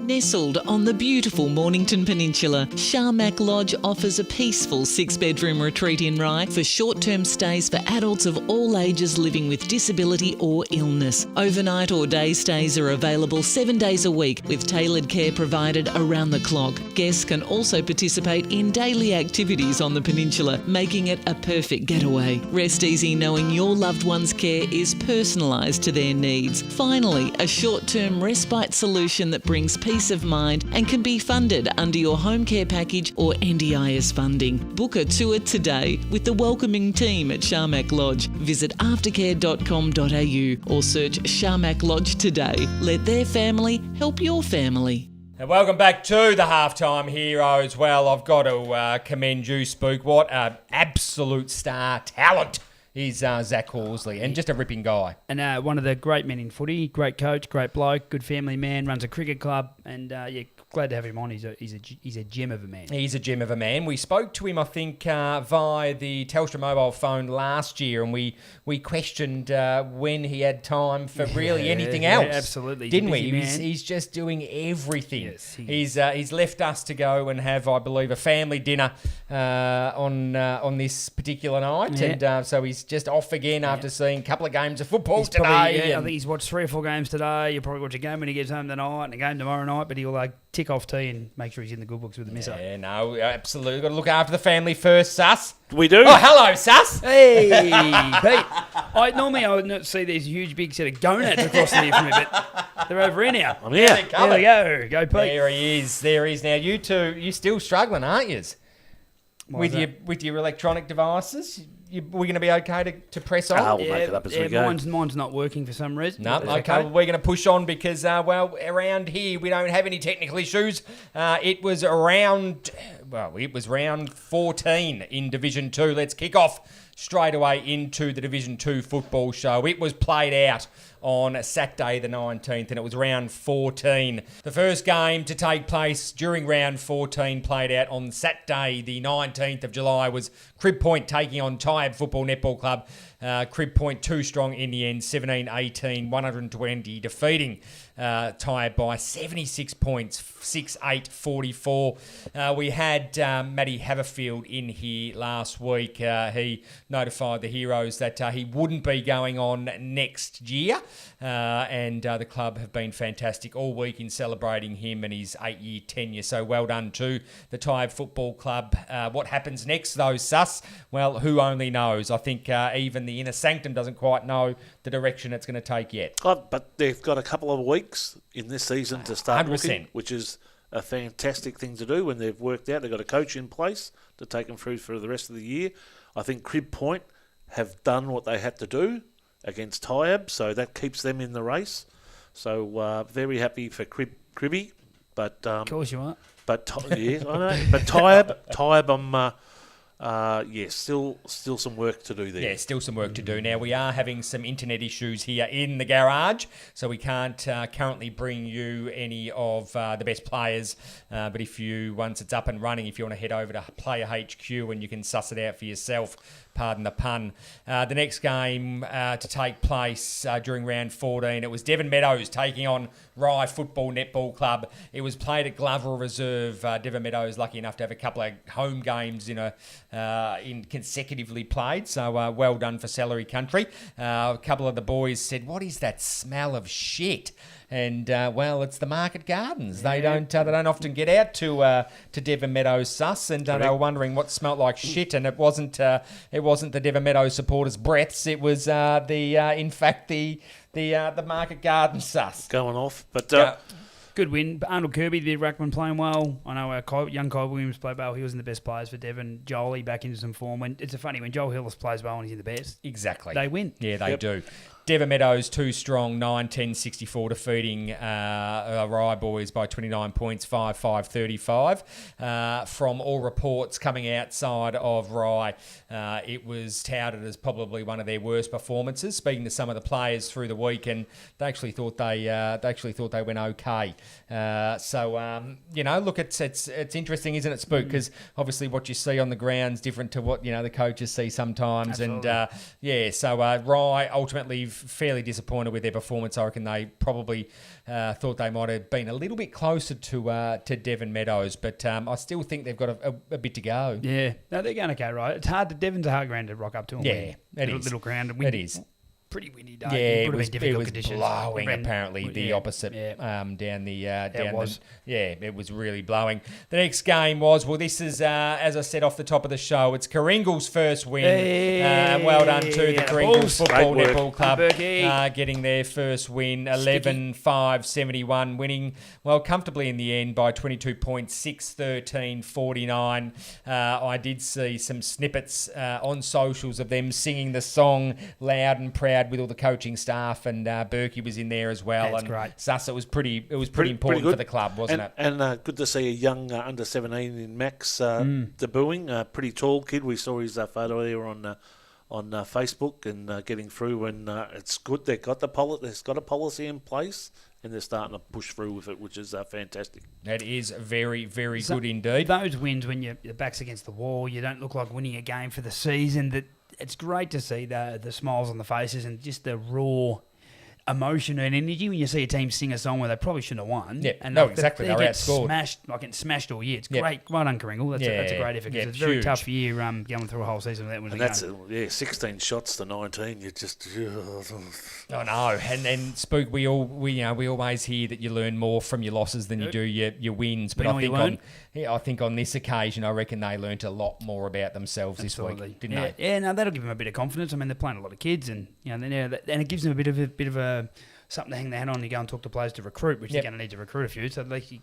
Speaker 6: Nestled on the beautiful Mornington Peninsula, Sharmac Lodge offers a peaceful 6-bedroom retreat in Rye for short-term stays for adults of all ages living with disability or illness. Overnight or day stays are available 7 days a week with tailored care provided around the clock. Guests can also participate in daily activities on the peninsula, making it a perfect getaway. Rest easy knowing your loved one's care is personalised to their needs. Finally, a short-term respite solution that brings peace of mind and can be funded under your home care package or NDIS funding. Book a tour today with the welcoming team at Sharmac Lodge. Visit aftercare.com.au or search Sharmac Lodge today. Let their family help your family.
Speaker 2: And welcome back to the Halftime Heroes. Well, I've got to commend you, Spook. What an absolute star talent is Zach Horsley, and just a ripping guy.
Speaker 4: And one of the great men in footy, great coach, great bloke, good family man, runs a cricket club, and glad to have him on. He's a gem of a man.
Speaker 2: He's a gem of a man. We spoke to him, I think, via the Telstra mobile phone last year, and we questioned when he had time for really anything else.
Speaker 4: Absolutely,
Speaker 2: didn't we? He's just doing everything. Yes, he's left us to go and have, I believe, a family dinner on this particular night, and so he's just off again after seeing a couple of games of football today.
Speaker 4: I think he's watched 3 or 4 games today. You'll probably watch a game when he gets home tonight and a game tomorrow night, but he'll tick off tea and make sure he's in the good books with the missus.
Speaker 2: Yeah, no, absolutely. Got to look after the family first, Sus.
Speaker 3: We do.
Speaker 2: Oh, hello, Sus.
Speaker 4: Hey, Pete. I would not see these huge big set of gonads across the here from me, but they're over here now.
Speaker 3: I'm here.
Speaker 4: There we go. Go, Pete.
Speaker 2: There he is. Now, you two, you're still struggling, aren't you? With your electronic devices? We're going to be okay to press on?
Speaker 3: We'll make it up as we go.
Speaker 4: Mine's not working for some reason.
Speaker 2: No, okay. Well, we're going to push on because, around here we don't have any technical issues. It was round 14 in Division 2. Let's kick off straight away into the Division 2 football show. It was played out on Saturday the 19th, and it was round 14. The first game to take place during round 14 played out on Saturday the 19th of July was Crib Point taking on Tyab Football Netball Club. Crib Point too strong in the end, 17-18, 120, defeating Tyab by 76 points, 6-8-44. We had Matty Haverfield in here last week. He notified the Heroes that he wouldn't be going on next year, and the club have been fantastic all week in celebrating him and his 8-year tenure. So well done to the Tyab Football Club. What happens next, though, Sus? Well, who only knows? I think even the inner sanctum doesn't quite know the direction it's going to take yet.
Speaker 3: But they've got a couple of weeks in this season to start
Speaker 2: 100%.
Speaker 3: looking, which is a fantastic thing to do when they've worked out. They've got a coach in place to take them through for the rest of the year. I think Crib Point have done what they had to do against Tyab, so that keeps them in the race. So very happy for Cribby. But
Speaker 4: of course you are.
Speaker 3: But yeah, I know. But Tyab, still some work to do there.
Speaker 2: Yeah, still some work to do. Now, we are having some internet issues here in the garage, so we can't currently bring you any of the best players. But once it's up and running, if you want to head over to Player HQ and you can suss it out for yourself, pardon the pun. The next game to take place during round 14, it was Devon Meadows taking on Rye Football Netball Club. It was played at Glover Reserve. Devon Meadows lucky enough to have a couple of home games in a in consecutively played. So well done for Celery Country. A couple of the boys said, "What is that smell of shit?" And well, it's the Market Gardens. They don't often get out to Devon Meadows Sus, and they were wondering what smelt like shit. And it wasn't the Devon Meadows supporters' breaths. It was in fact the Market Gardens Sus
Speaker 3: going off. But
Speaker 4: good win. Arnold Kirby, the ruckman, playing well. I know our young Kyle Williams played well. He was in the best players for Devon. Jolie back into some form. It's funny when Joel Hillis plays well and he's in the best.
Speaker 2: Exactly.
Speaker 4: They win.
Speaker 2: Yeah, they do. Devon Meadows, too strong, 9-10-64, defeating Rye Boys by 29 points, 5-5-35. From all reports coming outside of Rye, it was touted as probably one of their worst performances. Speaking to some of the players through the week, and they actually thought they went okay. Look, it's interesting, isn't it, Spook? Because obviously what you see on the ground's different to what the coaches see sometimes. Absolutely. And Rye ultimately fairly disappointed with their performance. I reckon they probably thought they might have been a little bit closer to Devon Meadows, but I still think they've got a bit to go. Yeah,
Speaker 4: no, they're going okay, right? It's hard. Devon's a hard ground to rock up to.
Speaker 2: Yeah, it is.
Speaker 4: Little ground.
Speaker 2: It is.
Speaker 4: Pretty windy day.
Speaker 2: Yeah,
Speaker 4: it was
Speaker 2: blowing apparently the opposite down the
Speaker 4: it was.
Speaker 2: It was really blowing. The next game was, this is as I said off the top of the show, it's Coringle's first win. Well done to the Coringles Football Netball Club getting their first win, 11-5-71, winning comfortably in the end by 22 points, 6-13-49. I did see some snippets on socials of them singing the song loud and proud with all the coaching staff, and Berkey was in there as well.
Speaker 4: That's great.
Speaker 2: Sus, it was pretty important for the club, wasn't it?
Speaker 3: And good to see a young under 17 in Max debuting. Pretty tall kid. We saw his photo there on Facebook and getting through, and it's good. There's got a policy in place, and they're starting to push through with it, which is fantastic.
Speaker 2: That is very, very good indeed.
Speaker 4: Those wins when your back's against the wall, you don't look like winning a game for the season. It's great to see the smiles on the faces and just the raw emotion and energy when you see a team sing a song where they probably shouldn't have won.
Speaker 2: Yeah,
Speaker 4: and
Speaker 2: exactly.
Speaker 4: They
Speaker 2: get
Speaker 4: smashed, getting smashed all year. It's great. Well done, Coringle. That's a great effort because it's a very tough year going through a whole season without winning.
Speaker 3: And 16 shots to 19. You just.
Speaker 2: I know, and Spook, we always hear that you learn more from your losses than you do your wins. But I think on this occasion, I reckon they learnt a lot more about themselves this week, didn't they?
Speaker 4: Yeah, no, that'll give them a bit of confidence. I mean, they're playing a lot of kids, and and it gives them a bit of a something to hang their hat on. You go and talk to players to recruit, which they're going to need to recruit a few. So at least you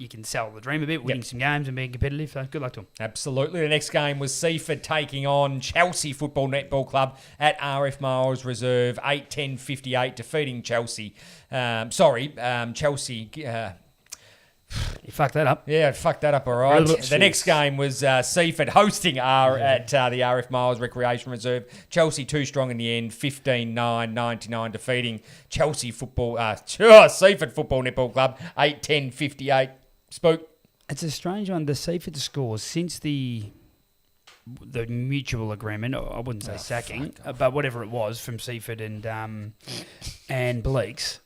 Speaker 4: can sell the dream a bit, winning some games and being competitive. So good luck to them.
Speaker 2: Absolutely. The next game was Seaford taking on Chelsea Football Netball Club at RF Miles Reserve, 8-10-58, defeating Chelsea. Chelsea.
Speaker 4: You fucked that up.
Speaker 2: Yeah, I fucked that up, all right. The next game was Seaford hosting at the RF Miles Recreation Reserve. Chelsea too strong in the end, 15-9-99, defeating Seaford Football Netball Club, 8-10-58. Spook.
Speaker 4: It's a strange one. The Seaford scores since the mutual agreement, I wouldn't say sacking, but whatever it was from Seaford and Bleaks.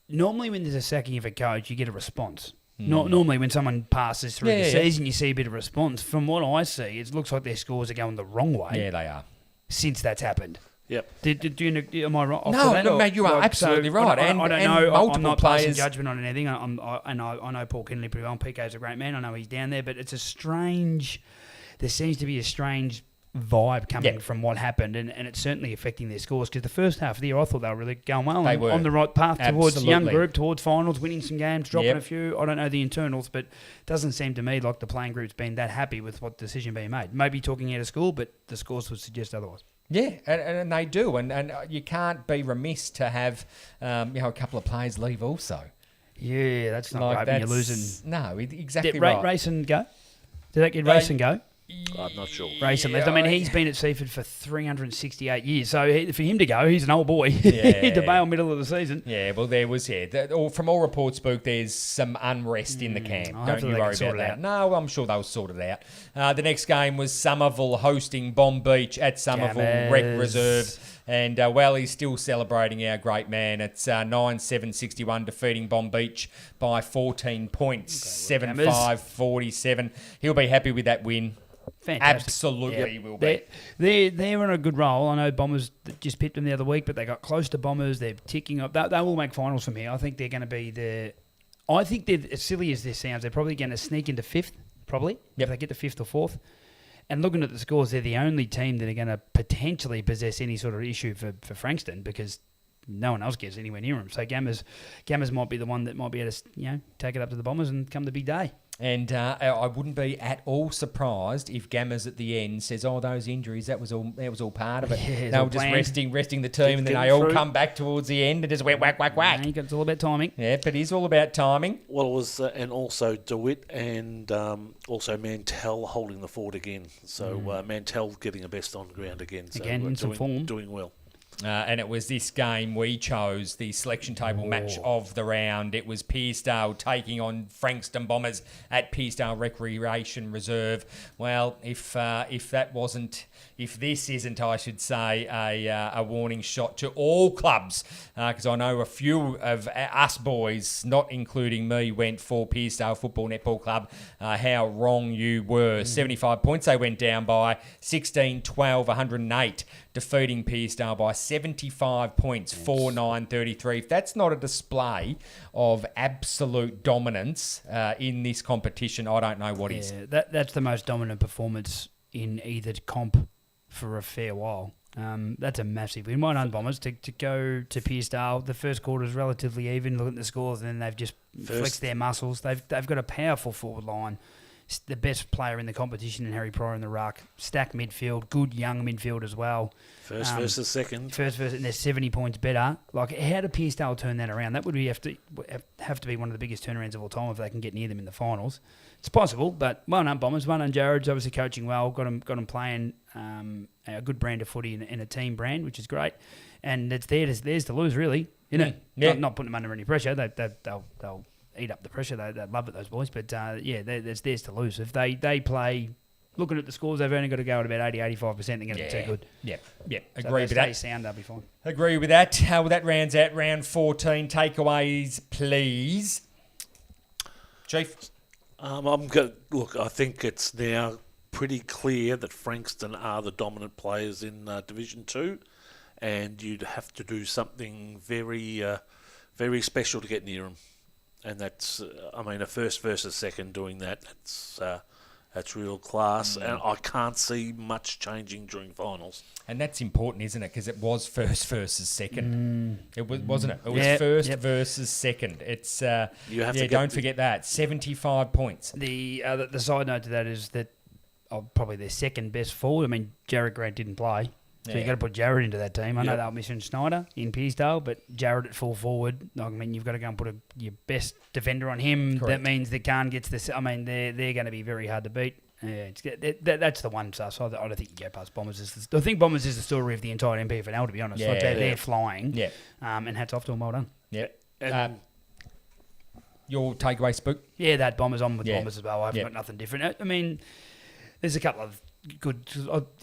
Speaker 4: Normally when there's a sacking of a coach, you get a response. Normally when someone passes through the season, you see a bit of response. From what I see, it looks like their scores are going the wrong way.
Speaker 2: Yeah, they are.
Speaker 4: Since that's happened.
Speaker 2: Yep.
Speaker 4: Am I right?
Speaker 2: No, you are absolutely right.
Speaker 4: I don't know. I'm not
Speaker 2: players
Speaker 4: passing judgment on anything. I know Paul Kinley pretty well. PK's a great man. I know he's down there, but it's a strange. There seems to be a strange vibe coming from what happened, and it's certainly affecting their scores, because the first half of the year I thought they were really going well. They were on the right path towards young group, towards finals, winning some games, dropping a few. I don't know the internals, but it doesn't seem to me like the playing group's been that happy with what decision being made. Maybe talking out of school, but the scores would suggest otherwise.
Speaker 2: Yeah, and they do, and you can't be remiss to have a couple of players leave also.
Speaker 4: Yeah, that's not right when you're losing.
Speaker 2: No, exactly right.
Speaker 4: Did Rayson go? Did that get Rayson go?
Speaker 3: I'm not sure.
Speaker 4: Racing left. I mean, he's been at Seaford for 368 years. So for him to go, he's an old boy. He had to bail middle of the season.
Speaker 2: Yeah, well, there was, from all reports, Spook, there's some unrest in the camp. Don't you worry about that. No, I'm sure they'll sort it out. The next game was Somerville hosting Bomb Beach at Somerville Rec Reserve. And, he's still celebrating our great man. It's 9-7-61, defeating Bomb Beach by 14 points, 7-5-47. He'll be happy with that win.
Speaker 4: fantastic.
Speaker 2: Absolutely will be.
Speaker 4: They're on a good roll. I know Bombers just pipped them the other week, but they got close to Bombers. They're ticking up. They will make finals from here. I think they're going to be I think they're, as silly as this sounds, they're probably going to sneak into 5th, probably, if they get to 5th or 4th. And looking at the scores, they're the only team that are going to potentially possess any sort of issue for Frankston, because no one else gets anywhere near them. So Gammers might be the one that might be able to take it up to the Bombers and come the big day.
Speaker 2: And I wouldn't be at all surprised if Gammers at the end says, "Oh, those injuries, that was all part of it."
Speaker 4: Yeah,
Speaker 2: they were just resting the team, and then they all come back towards the end and just went whack.
Speaker 4: It's all about timing.
Speaker 2: Yeah, but it is all about timing.
Speaker 3: Well, it was, and also DeWitt and also Mantell holding the fort again. So Mantell getting a best on ground again. So
Speaker 4: in some form.
Speaker 3: Doing well.
Speaker 2: And it was this game we chose, the selection table match of the round. It was Pearsdale taking on Frankston Bombers at Pearsdale Recreation Reserve. Well, if this isn't, I should say, a warning shot to all clubs, because I know a few of us boys, not including me, went for Pearsdale Football Netball Club. How wrong you were. 75 points they went down by, 16-12, 108. Defeating Pearsdale by 75 points, 4-9-33. If that's not a display of absolute dominance in this competition, I don't know what is.
Speaker 4: That's the most dominant performance in either comp for a fair while. That's a massive win. Well done, Bombers, to go to Pearsdale. The first quarter is relatively even. Look at the scores, and then they've just flexed their muscles. They've got a powerful forward line. The best player in the competition in Harry Pryor in the ruck. Stacked midfield, good young midfield as well.
Speaker 3: First versus second.
Speaker 4: And they're 70 points better. Like, how did Pearsdale turn that around? That would have to be one of the biggest turnarounds of all time if they can get near them in the finals. It's possible, but well done, Bombers. Well done, Jared's obviously coaching well. Got them playing a good brand of footy in a team brand, which is great. And it's theirs to lose, really, isn't it?
Speaker 2: Yeah.
Speaker 4: Not putting them under any pressure. They'll eat up the pressure. They love it, those boys. But it's theirs to lose. If they play, looking at the scores, they've only got to go at about 80-85%. They're going to be too good.
Speaker 2: Yeah. Agree with that.
Speaker 4: Sound, they'll be fine.
Speaker 2: Agree with that. Well, that rounds out round 14. Takeaways, please. Chief?
Speaker 3: Look, I think it's now pretty clear that Frankston are the dominant players in Division 2, and you'd have to do something very, very special to get near them. And that's, a first versus second doing that, that's real class. And I can't see much changing during finals.
Speaker 2: And that's important, isn't it? Because it was first versus second. It was, wasn't it? It was first versus second. It's don't forget that. 75 points.
Speaker 4: The side note to that is that probably their second best forward. I mean, Jared Grant didn't play. So you've got to put Jared into that team. I know they were missing Snyder in Pearsdale, but Jared at full forward, you've got to go and put your best defender on him.
Speaker 2: Correct.
Speaker 4: That means the Khan gets this. They're going to be very hard to beat. That's the one sus. I don't think you go past Bombers. I think Bombers is the story of the entire MPFL, to be honest. They're flying. Yeah. And hats off to them. Well done.
Speaker 2: Yeah. Your takeaway, Spook?
Speaker 4: Yeah, that Bombers on with Bombers as well. I've got nothing different. There's a couple of good.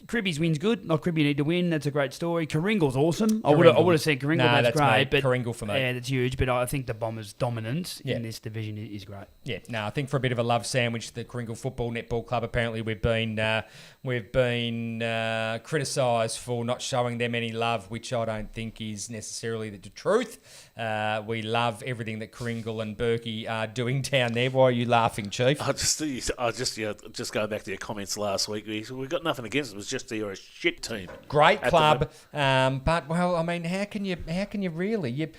Speaker 4: Cribby's win's good. Not Cribby need to win. That's a great story. Karingle's awesome. I would have said Karingle. That's great. But
Speaker 2: Karingle for me.
Speaker 4: Yeah, that's huge. But I think the Bombers' dominance in this division is great.
Speaker 2: Yeah. No, I think for a bit of a love sandwich, the Karingle Football Netball Club. Apparently, we've been criticised for not showing them any love, which I don't think is necessarily the truth. We love everything that Karingle and Berkey are doing down there. Why are you laughing, Chief?
Speaker 3: I just go back to your comments last week. We've got nothing against them. It's just they're a shit team.
Speaker 2: Great club, but how can you really?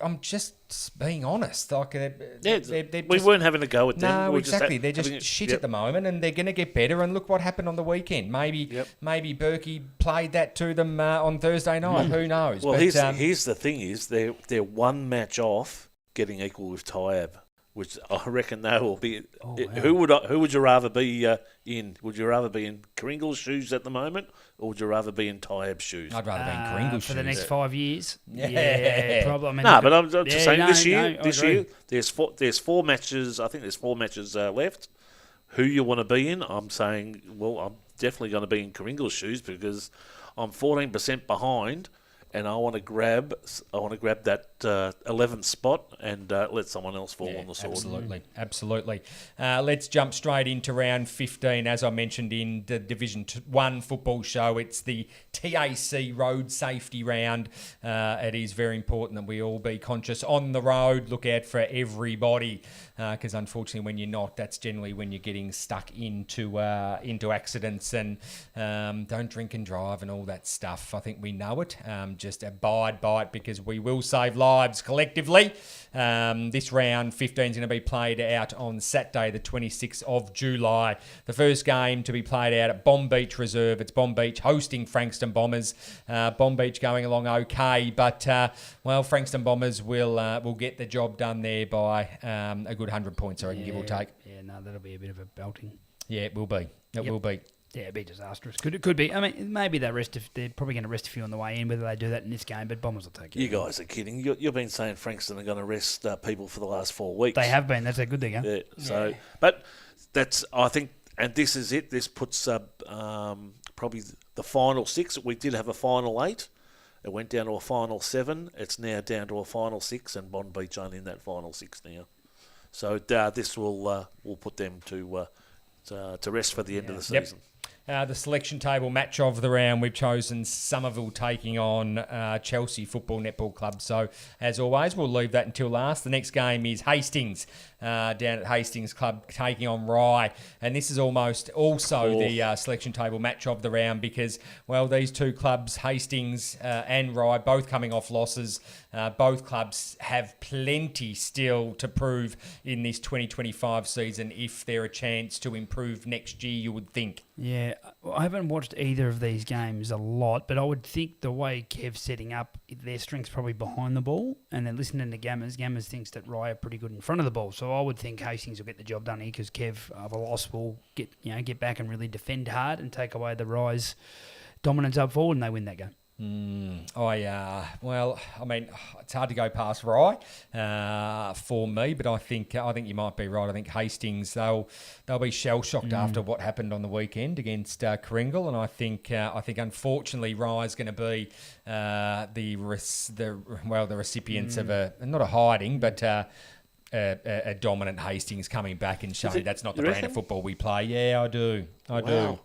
Speaker 2: I'm just being honest.
Speaker 3: We weren't having a go at them.
Speaker 2: No, exactly. They're just shit at the moment, and they're going to get better. And look what happened on the weekend. Maybe Berkey played that to them on Thursday night. Who knows?
Speaker 3: Well, here's the thing: is they're one match off getting equal with Tyab, which I reckon they will be.
Speaker 4: Wow.
Speaker 3: Who would you rather be in? Would you rather be in Karingle's shoes at the moment, or would you rather be in Tyab's shoes?
Speaker 2: I'd rather be in Karingle's shoes
Speaker 4: for the next 5 years.
Speaker 2: Yeah,
Speaker 4: probably.
Speaker 3: But I'm just saying this year there's four matches. I think there's 4 matches left. Who you want to be in? I'm saying, I'm definitely going to be in Karingle's shoes because I'm 14% behind. and I want to grab that 11th spot and let someone else fall on the sword.
Speaker 2: Absolutely. Let's jump straight into round 15. As I mentioned in the Division 1 football show, it's the TAC road safety round. It is very important that we all be conscious on the road. Look out for everybody, because unfortunately when you're not, that's generally when you're getting stuck into accidents, and don't drink and drive and all that stuff. I think we know it. Just abide by it, because we will save lives collectively. This round 15 is going to be played out on Saturday, the 26th of July. The first game to be played out at Bomb Beach Reserve. It's Bomb Beach hosting Frankston Bombers. Bomb Beach going along okay, but Frankston Bombers will get the job done there by a good 100 points, I reckon, give or take.
Speaker 4: Yeah, no, that'll be a bit of a belting.
Speaker 2: Yeah, it will be. It will be.
Speaker 4: Yeah, it'd be disastrous. Could be. I mean, maybe they're probably going to rest a few on the way in, whether they do that in this game, but Bombers will take it.
Speaker 3: You guys are kidding. You've been saying Frankston are going to rest people for the last 4 weeks.
Speaker 4: They have been. That's a good thing, huh?
Speaker 3: Yeah. So, but that's, I think, and this is it. This puts probably the final 6. We did have a final 8. It went down to a final 7. It's now down to a final 6, and Bond Beach only in that final 6 now. So this will put them to rest for the end of the season.
Speaker 2: The selection table match of the round, we've chosen Somerville taking on Chelsea Football Netball Club. So, as always, we'll leave that until last. The next game is Hastings, down at Hastings Club, taking on Rye. And this is almost also the selection table match of the round, because, these two clubs, Hastings and Rye, both coming off losses. Both clubs have plenty still to prove in this 2025 season if they're a chance to improve next year, you would think.
Speaker 4: Yeah, I haven't watched either of these games a lot, but I would think the way Kev's setting up, their strength's probably behind the ball, and then listening to Gammers thinks that Rye are pretty good in front of the ball. So I would think Hastings will get the job done here, because Kev, of a loss, will get back and really defend hard and take away the Rye's dominance up forward, and they win that game.
Speaker 2: It's hard to go past Rye for me, but I think you might be right. I think Hastings, they'll be shell shocked after what happened on the weekend against Kringle, and I think unfortunately Rye's going to be the recipients of not a hiding, but a dominant Hastings coming back and showing that's not the brand of football we play. Yeah, I do.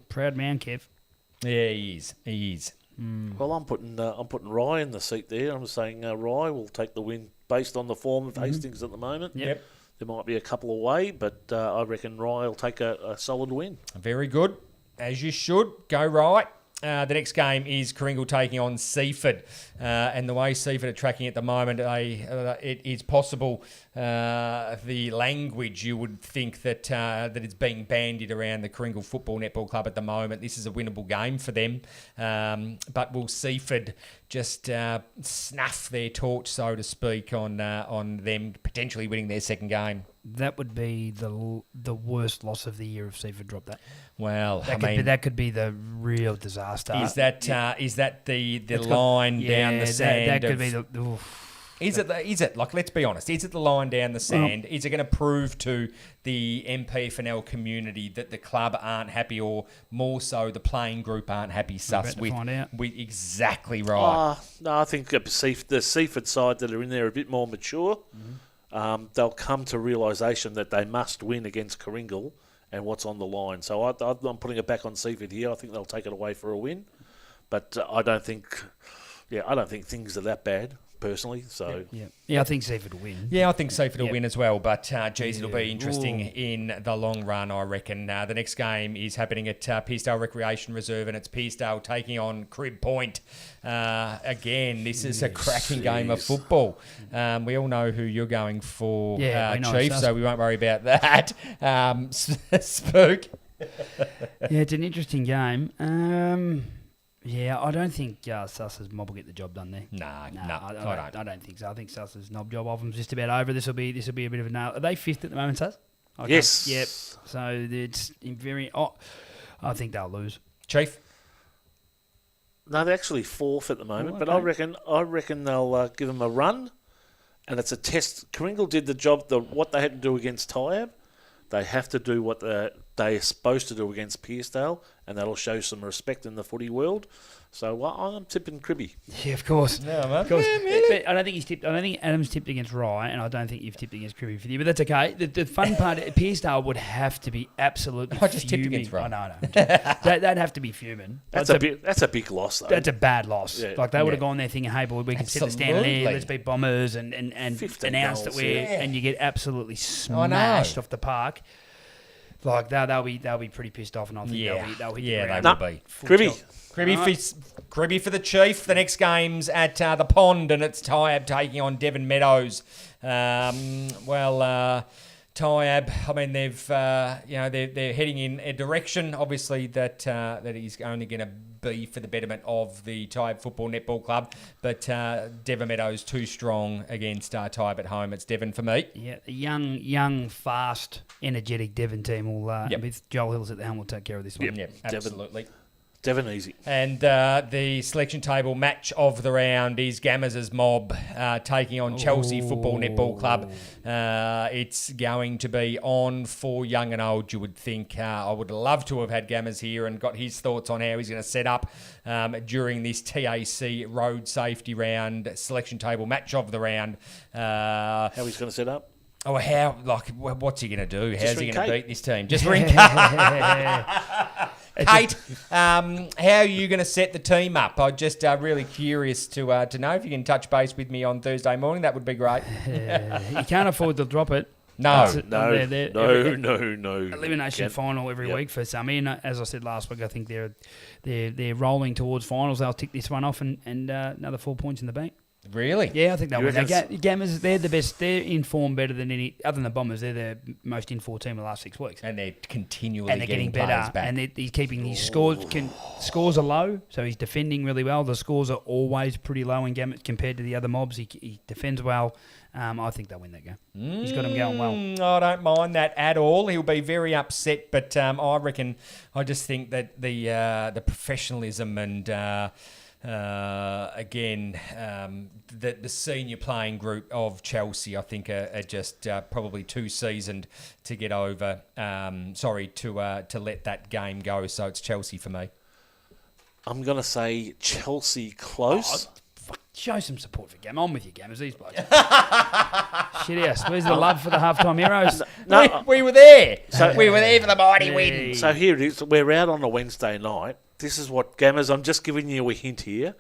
Speaker 4: Proud man, Kev.
Speaker 2: Yeah, he is.
Speaker 3: Well, I'm putting Rye in the seat there. I'm saying Rye will take the win based on the form of Hastings at the moment.
Speaker 2: Yep.
Speaker 3: There might be a couple away, but I reckon Rye will take a solid win.
Speaker 2: Very good. As you should. Go Rye. The next game is Kringle taking on Seaford. And the way Seaford are tracking at the moment, it is possible the language you would think that it's being bandied around the Kringle Football Netball Club at the moment. This is a winnable game for them. But will Seaford just snuff their torch, so to speak, on them potentially winning their second game?
Speaker 4: That would be the worst loss of the year if Seaford dropped that.
Speaker 2: Well,
Speaker 4: that could be the real disaster.
Speaker 2: Is that the line down the sand?
Speaker 4: That could be the. Oof.
Speaker 2: Is it? Like, let's be honest. Is it the line down the sand? Is it going to prove to the MPFNL community that the club aren't happy, or more so the playing group aren't happy? With exactly right.
Speaker 3: No, I think the Seaford side that are in there are a bit more mature. They'll come to realisation that they must win against Kringle and what's on the line. So I'm putting it back on Seaford here. I think they'll take it away for a win, but I don't think things are that bad personally. So
Speaker 4: I think Seaford will win.
Speaker 2: Yeah, I think Seaford will win as well. But it'll be interesting in the long run, I reckon. The next game is happening at Pearsdale Recreation Reserve, and it's Pearsdale taking on Crib Point. Again, this is a cracking game of football. We all know who you're going for, Chief, so we won't worry about that. Spook.
Speaker 4: It's an interesting game. I don't think Sus's mob will get the job done there.
Speaker 2: No,
Speaker 4: I don't think so. I think Sus's knob job of them's just about over. This will be a bit of a nail. Are they fifth at the moment, Sus? Okay.
Speaker 3: Yes.
Speaker 4: Yep. So it's very. I think they'll lose.
Speaker 2: Chief.
Speaker 3: No, they're actually fourth at the moment, but I reckon they'll give them a run, and it's a test. Kringle did the job. What they had to do against Tyab, they have to do what they're supposed to do against Pearcedale, and that'll show some respect in the footy world. So I'm tipping Cribby.
Speaker 4: Yeah, of course.
Speaker 2: Yeah, man.
Speaker 4: Of course. But I don't think he's tipped. I don't think Adam's tipped against Rye, and I don't think you've tipped against Cribby for you. But that's okay. The fun part, Pearcedale would have to be absolutely
Speaker 2: I just
Speaker 4: fuming.
Speaker 2: tipped against Rye.
Speaker 4: I know. They'd have to be fuming.
Speaker 3: That's a big loss, though.
Speaker 4: That's a bad loss.
Speaker 3: Yeah.
Speaker 4: Like they would have gone there thinking, "Hey, boy, we can set the standard there.
Speaker 2: Absolutely.
Speaker 4: Let's beat Bombers and
Speaker 3: 15
Speaker 4: announce that
Speaker 3: goals,
Speaker 4: we're
Speaker 2: yeah.
Speaker 4: and you get absolutely
Speaker 2: I know.
Speaker 4: smashed off the park." Like they'll be pretty pissed off, and I think they'll hit the
Speaker 2: they
Speaker 4: ground.
Speaker 2: will be.
Speaker 4: Full
Speaker 3: Cribby.
Speaker 4: tilt.
Speaker 2: Cribby for the Chief. The next game's at the Pond, and it's Tyab taking on Devon Meadows. Tyab, I mean, they're heading in a direction, obviously, that is only going to be for the betterment of the Tyab Football Netball Club. But Devon Meadows too strong against Tyab at home. It's Devon for me.
Speaker 4: Yeah, a young, fast, energetic Devon team will, with Joel Hills at the helm, will take care of this one.
Speaker 2: Yep, absolutely.
Speaker 3: Devon easy.
Speaker 2: And the selection table match of the round is Gammas' Mob taking on Chelsea Football Netball Club. It's going to be on for young and old, you would think. I would love to have had Gammas here and got his thoughts on how he's going to set up during this TAC road safety round, selection table match of the round.
Speaker 3: How he's going to set up?
Speaker 2: Oh, what's he going to do? How's he going to beat this team? Just ring Kate, how are you going to set the team up? I'm just really curious to know if you can touch base with me on Thursday morning. That would be great.
Speaker 4: You can't afford to drop it.
Speaker 2: No.
Speaker 4: Elimination final every week for Sammy, and as I said last week, I think they're rolling towards finals. They'll tick this one off and another 4 points in the bank.
Speaker 2: Really?
Speaker 4: Yeah, I think they'll win.
Speaker 3: reckon
Speaker 4: Gammas, they're the best. They're in form better than any other than the Bombers. They're the most in form team in the last 6 weeks.
Speaker 2: And they're continually
Speaker 4: And they're getting
Speaker 2: players
Speaker 4: better.
Speaker 2: back.
Speaker 4: And he's keeping his scores. Scores are low, so he's defending really well. The scores are always pretty low in Gammas compared to the other mobs. He defends well. I think they'll win that game. He's got him going well.
Speaker 2: I don't mind that at all. He'll be very upset, but I just think that the professionalism and the senior playing group of Chelsea, I think, are just probably too seasoned to get over. To let that game go. So it's Chelsea for me.
Speaker 3: I'm going to say Chelsea close.
Speaker 4: Show some support for Gam. I'm with you, Gammers. These blokes. Shit ass. Where's the love for the halftime heroes?
Speaker 3: No,
Speaker 2: we were there. We were there for the mighty win.
Speaker 3: So here it is. We're out on a Wednesday night. This is what, Gammers, I'm just giving you a hint here.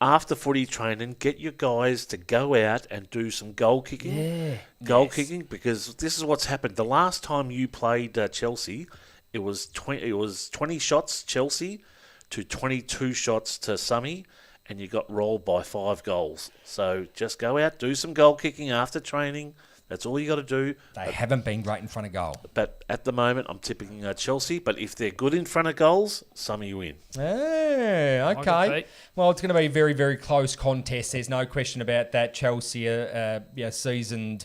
Speaker 3: After footy training, get your guys to go out and do some goal kicking. Kicking, because this is what's happened. The last time you played Chelsea, it was 20 shots Chelsea to 22 shots to Summy, and you got rolled by 5 goals. So just go out, do some goal kicking after training. That's all you got to do.
Speaker 2: They haven't been great in front of goal.
Speaker 3: But at the moment, I'm tipping Chelsea. But if they're good in front of goals, Summy win.
Speaker 2: Okay. Well, it's going to be a very, very close contest. There's no question about that. Chelsea are seasoned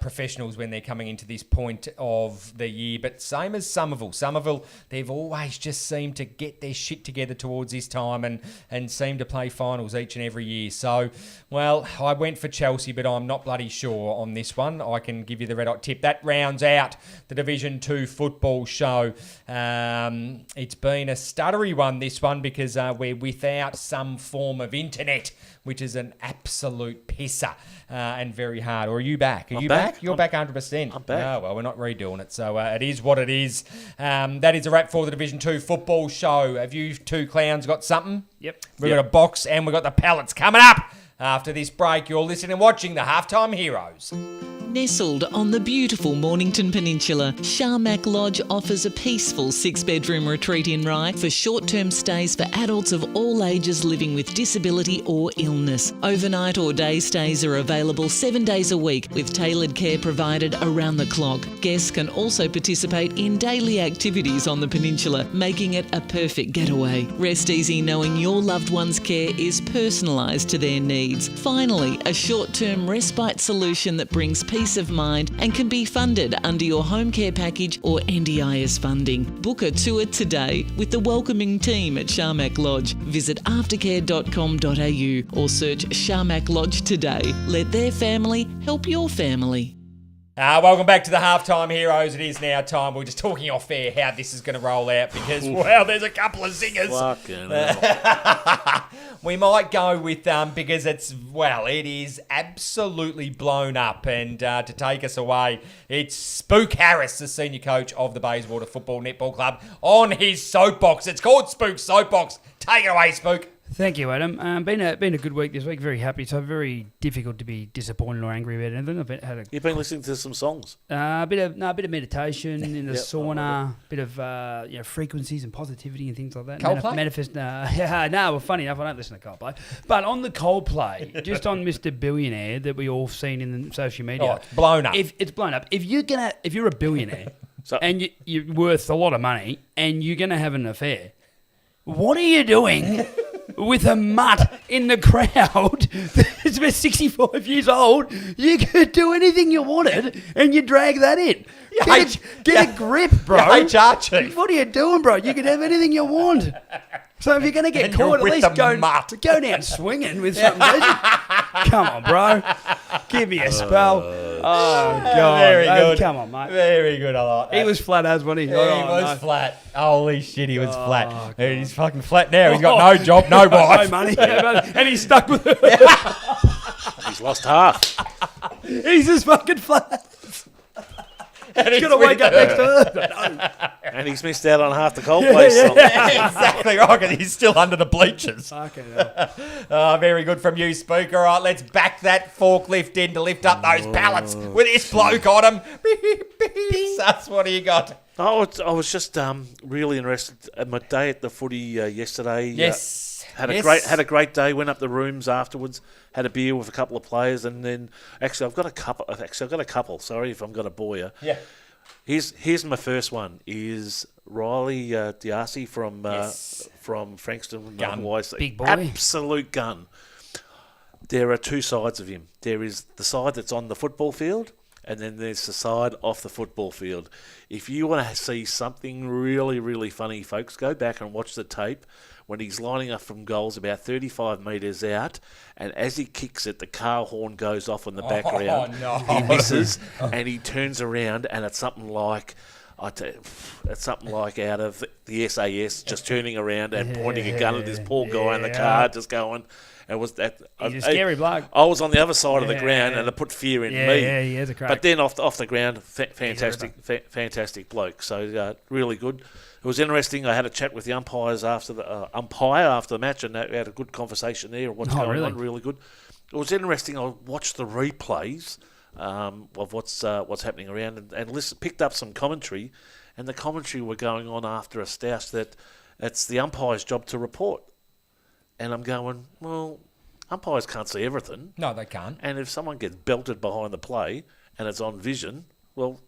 Speaker 2: professionals when they're coming into this point of the year. But same as Somerville. Somerville, they've always just seemed to get their shit together towards this time and seem to play finals each and every year. So, well, I went for Chelsea, but I'm not bloody sure on this one. I can give you the red hot tip. That rounds out the Division 2 football show. It's been a stuttery one, this one, because we're without some form of internet, which is an absolute pisser and very hard. Or are you back? Are you back? You're back 100%.
Speaker 3: I'm back.
Speaker 2: Oh, well, we're not redoing it, so it is what it is. That is a wrap for the Division 2 football show. Have you two clowns got something?
Speaker 4: Yep.
Speaker 2: We've got a box and we've got the pallets coming up. After this break, you're listening and watching the Halftime Heroes.
Speaker 6: Nestled on the beautiful Mornington Peninsula, Sharmac Lodge offers a peaceful 6-bedroom retreat in Rye for short-term stays for adults of all ages living with disability or illness. Overnight or day stays are available 7 days a week with tailored care provided around the clock. Guests can also participate in daily activities on the peninsula, making it a perfect getaway. Rest easy knowing your loved one's care is personalised to their needs. Finally, a short-term respite solution that brings peace of mind and can be funded under your home care package or NDIS funding. Book a tour today with the welcoming team at Sharmac Lodge. Visit aftercare.com.au or search Sharmac Lodge today. Let their family help your family.
Speaker 2: Welcome back to the Halftime Heroes. It is now time. We're just talking off air how this is going to roll out because, well, there's a couple of zingers.
Speaker 3: Fucking hell.
Speaker 2: We might go with, because it is absolutely blown up. And to take us away, it's Spook Harris, the senior coach of the Bayswater Football Netball Club, on his soapbox. It's called Spooks Soap Box. Take it away, Spook.
Speaker 4: Thank you, Adam. Been a good week this week. Very happy. So very difficult to be disappointed or angry about anything.
Speaker 3: You've been listening to some songs.
Speaker 4: A bit of meditation in the sauna. Bit of frequencies and positivity and things like that.
Speaker 2: Coldplay.
Speaker 4: Well, funny enough, I don't listen to Coldplay. But on the Coldplay, just on Mr. Billionaire that we all seen in the social media.
Speaker 2: Oh, it's blown up.
Speaker 4: It's blown up. If you're a billionaire and you're worth a lot of money and you're gonna have an affair, what are you doing? With a mutt in the crowd that's about 65 years old, you could do anything you wanted and you drag that in. Get a grip, bro.
Speaker 2: Chief.
Speaker 4: What are you doing, bro? You can have anything you want. So if you're going to get caught, at least go down swinging with something decent. Come on, bro. Give me a spell. Oh, God.
Speaker 2: Very good.
Speaker 4: Come on, mate.
Speaker 2: Very good. I like that.
Speaker 4: He was flat as, wasn't he?
Speaker 2: He was flat. Holy shit, he was flat. He's fucking flat now. He's got no job, no wife.
Speaker 4: No money. And he's stuck with it.
Speaker 3: He's lost half.
Speaker 4: He's just fucking flat. He's going to wake up next to her.
Speaker 3: And he's missed out on half the Coldplay song.
Speaker 2: Exactly right, because he's still under the bleachers.
Speaker 4: Fucking hell.
Speaker 2: Very good from you, Spook. All right, let's back that forklift in to lift up those pallets with this bloke on them. Sus, what do you got?
Speaker 3: I was just really interested. My day at the footy yesterday.
Speaker 2: Yes.
Speaker 3: Had a great day. Went up the rooms afterwards. Had a beer with a couple of players, and then I've got a couple. Sorry if I'm going to bore you.
Speaker 2: Yeah.
Speaker 3: Here's my first one. Is Riley D'Arcy from Frankston,
Speaker 2: Gun.
Speaker 3: YC.
Speaker 4: Big boy.
Speaker 3: Absolute gun. There are two sides of him. There is the side that's on the football field, and then there's the side off the football field. If you want to see something really, really funny, folks, go back and watch the tape when he's lining up from goals about 35 metres out, and as he kicks it, the car horn goes off in the background.
Speaker 2: No.
Speaker 3: He misses, and he turns around, and it's something like out of the SAS, just turning around and pointing a gun at this poor guy in the car, just going. It was that.
Speaker 4: He's a scary bloke.
Speaker 3: I was on the other side of the ground, and it put fear in me.
Speaker 4: Yeah, he has a crack.
Speaker 3: But then off the ground, fantastic bloke. So really good. It was interesting. I had a chat with the umpires after the match, and we had a good conversation there. What's going on? Really good. It was interesting. I watched the replays of what's happening around, and picked up some commentary, and the commentary were going on after a stoush that it's the umpire's job to report. And I'm going, well, umpires can't see everything.
Speaker 2: No, they can't.
Speaker 3: And if someone gets belted behind the play and it's on vision, well,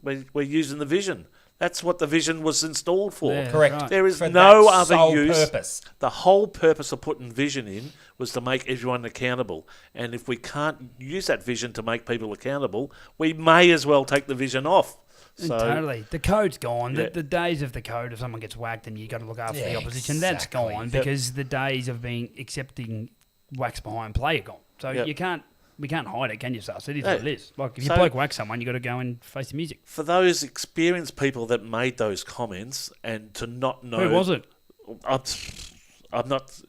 Speaker 3: we're using the vision. That's what the vision was installed for.
Speaker 4: Yeah,
Speaker 2: correct.
Speaker 4: Right.
Speaker 3: There is
Speaker 2: For
Speaker 3: no
Speaker 2: that
Speaker 3: other
Speaker 2: sole
Speaker 3: use.
Speaker 2: Purpose.
Speaker 3: The whole purpose of putting vision in was to make everyone accountable. And if we can't use that vision to make people accountable, we may as well take the vision off. So,
Speaker 4: totally. The code's gone.
Speaker 3: Yeah.
Speaker 4: The days of the code, if someone gets whacked and you got to look after the opposition, that's
Speaker 2: exactly.
Speaker 4: gone because the days of being accepting whacks behind play are gone. So we can't hide it, can you, Sus? It is what it is. Like, if you bloke whack someone, you got to go and face the music.
Speaker 3: For those experienced people that made those comments and to not know...
Speaker 4: Who was it?
Speaker 3: I'm not...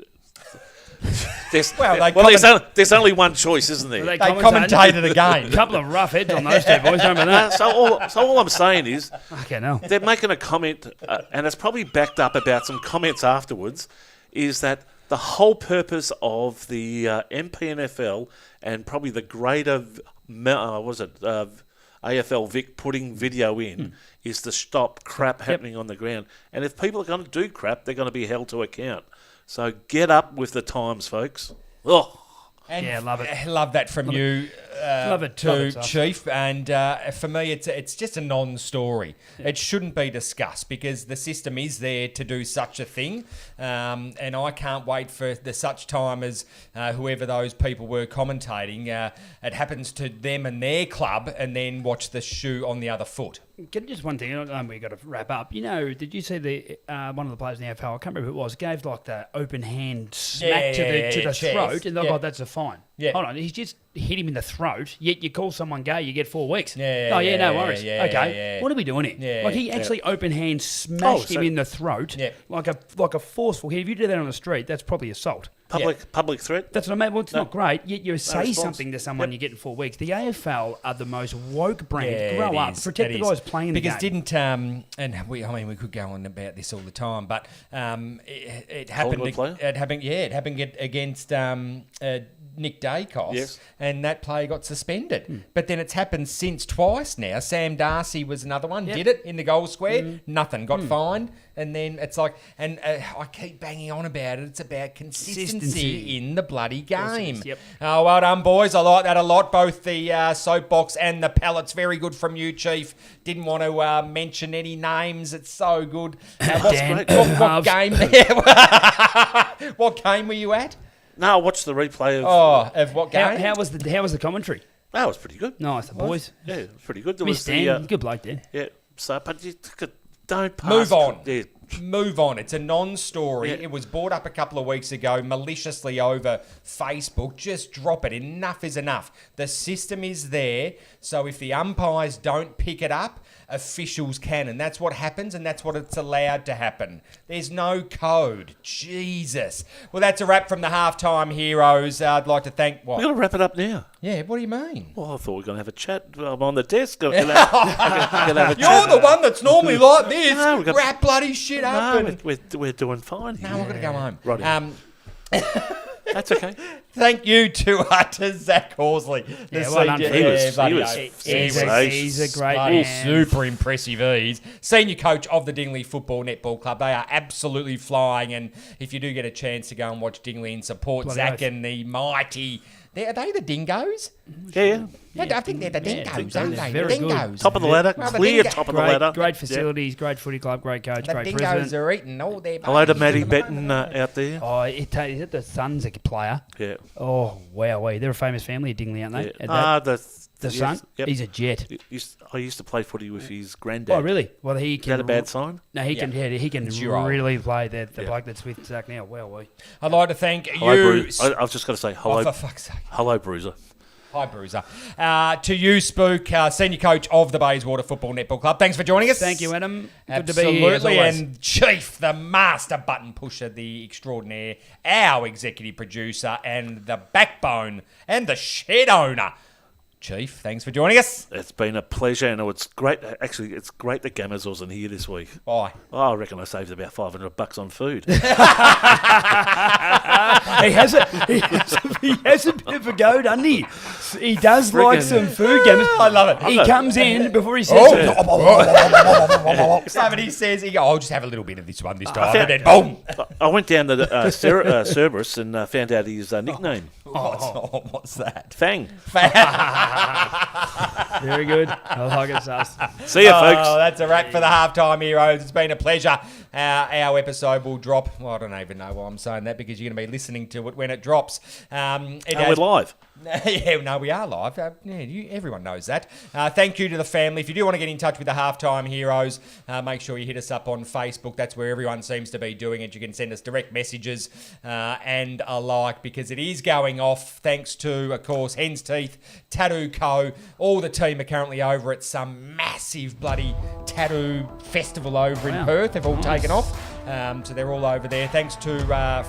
Speaker 3: There's only one choice, isn't there?
Speaker 2: They commentated again.
Speaker 4: A couple of rough heads on those two boys, remember that?
Speaker 3: So all I'm saying is...
Speaker 4: Okay, no.
Speaker 3: They're making a comment, and it's probably backed up about some comments afterwards, is that the whole purpose of the MPNFL and probably the greater... AFL Vic putting video in is to stop crap happening on the ground. And if people are going to do crap, they're going to be held to account. So get up with the times, folks. Oh.
Speaker 2: And
Speaker 4: love it.
Speaker 2: Love that from you.
Speaker 4: Love it
Speaker 2: too,
Speaker 4: too,
Speaker 2: Chief. And for me, it's just a non-story. Yeah. It shouldn't be discussed because the system is there to do such a thing. And I can't wait for the such time as whoever those people were commentating, it happens to them and their club, and then watch the shoe on the other foot.
Speaker 4: Just one thing, we've got to wrap up. You know, did you see the one of the players in the AFL, I can't remember who it was, gave like the open hand smack to the
Speaker 2: chest.
Speaker 4: throat, and they got that's a fine.
Speaker 2: Yeah.
Speaker 4: Hold on, he's just hit him in the throat, yet you call someone gay, you get 4 weeks.
Speaker 2: Yeah,
Speaker 4: oh, yeah, no
Speaker 2: yeah,
Speaker 4: worries.
Speaker 2: yeah,
Speaker 4: okay,
Speaker 2: yeah.
Speaker 4: what are we doing here?
Speaker 2: Yeah,
Speaker 4: like, he actually open hand smashed him in the throat, like a forceful hit. If you do that on the street, that's probably assault.
Speaker 3: Public threat.
Speaker 4: That's what I mean. Well, it's not great. Yet you say something to someone, you get in 4 weeks. The AFL are the most woke brand.
Speaker 2: Yeah,
Speaker 4: Grow up. Protect the guys playing the game.
Speaker 2: Because didn't and we could go on about this all the time, but it happened. It happened against Nick Dacos, and that player got suspended. But then it's happened since twice now. Sam Darcy was another one. Did it in the goal square? Nothing. Got fined. And then it's like, and I keep banging on about it. It's about consistency in the bloody game.
Speaker 4: Yep.
Speaker 2: Oh, well done, boys. I like that a lot. Both the soapbox and the pellets. Very good from you, Chief. Didn't want to mention any names. It's so good. What game? What game were you at?
Speaker 3: No, I watched the replay of.
Speaker 2: Of what game?
Speaker 4: How was the commentary?
Speaker 3: That was pretty good.
Speaker 4: Nice, the boys.
Speaker 3: Yeah, it was pretty good. There
Speaker 4: Miss
Speaker 3: was
Speaker 4: Dan, good bloke, Dan.
Speaker 3: Yeah, so but you don't pass.
Speaker 2: Move on.
Speaker 3: Yeah.
Speaker 2: Move on. It's a non-story.
Speaker 3: Yeah.
Speaker 2: It was brought up a couple of weeks ago maliciously over Facebook. Just drop it. Enough is enough. The system is there. So if the umpires don't pick it up, officials can. And that's what happens, and that's what it's allowed to happen. There's no code. Jesus. Well, that's a wrap from the Halftime Heroes. I'd like to thank...
Speaker 3: We're going to wrap it up now.
Speaker 2: Yeah, what do you mean?
Speaker 3: Well, I thought we were going to have a chat. I'm on the desk. You're
Speaker 2: You're the one that's normally like this. No, wrap bloody shit up.
Speaker 3: No, we're doing fine here.
Speaker 2: No, we're going to go home.
Speaker 3: Right. That's okay.
Speaker 2: Thank you to Zach Horsley.
Speaker 4: Well done. He's a great man.
Speaker 2: Super impressive. He's senior coach of the Dingley Football Netball Club. They are absolutely flying. And if you do get a chance to go and watch Dingley and support Zach and the mighty... Are they the Dingoes?
Speaker 3: Yeah.
Speaker 2: I think they're the Dingoes, aren't they?
Speaker 4: Very
Speaker 2: The Dingoes.
Speaker 4: good.
Speaker 3: Top of the ladder. Clear top of the ladder.
Speaker 4: Great facilities, great footy club, great coach, great
Speaker 2: Dingoes
Speaker 4: president.
Speaker 2: are eating all their...
Speaker 3: Hello to Maddie Benton out there.
Speaker 4: Oh, is it the son's a player?
Speaker 3: Yeah.
Speaker 4: Oh, wow. They're a famous family at Dingley, aren't they? The son?
Speaker 3: Yep.
Speaker 4: He's a jet.
Speaker 3: I used to play footy with his granddad.
Speaker 4: Oh, really? Well, he can...
Speaker 3: Is that a bad sign?
Speaker 4: No, he can really play the bloke that's with Zach now.
Speaker 2: I'd like to thank you...
Speaker 3: I was just going to say hello.
Speaker 2: Oh, for fuck's sake.
Speaker 3: Hello, Bruiser.
Speaker 2: Hi, Bruiser. To you, Spook, senior coach of the Bayswater Football Netball Club. Thanks for joining us.
Speaker 4: Thank you, Adam.
Speaker 2: Absolutely.
Speaker 4: Good to be here, as always.
Speaker 2: And Chief, the master button pusher, the extraordinaire, our executive producer, and the backbone, and the shed owner. Chief, thanks for joining us.
Speaker 3: It's been a pleasure, and it's great. Actually, it's great that Gammers wasn't here this week.
Speaker 2: Why?
Speaker 3: Oh, I reckon I saved about $500 on food.
Speaker 4: He has a bit of a go, doesn't he? He does like some food, Gammers.
Speaker 2: I love it.
Speaker 4: He comes in before he says
Speaker 2: But he says, I'll just have a little bit of this one this time, and then boom.
Speaker 3: I went down to Cerberus and found out his nickname.
Speaker 2: What's that?
Speaker 3: Fang.
Speaker 4: Very good. I like it, Sus.
Speaker 3: See you, folks.
Speaker 2: That's a wrap for the Halftime Heroes. It's been a pleasure. Our episode will drop. Well, I don't even know why I'm saying that, because you're going to be listening to it when it drops.
Speaker 3: We're live.
Speaker 2: Yeah, no, we are live. Everyone knows that. Thank you to the family. If you do want to get in touch with the Halftime Heroes, make sure you hit us up on Facebook. That's where everyone seems to be doing it. You can send us direct messages and a like, because it is going off, thanks to, of course, Hen's Teeth, Tattoo Co. All the team are currently over at some massive bloody tattoo festival over in Perth. They've all taken off. So they're all over there. Thanks to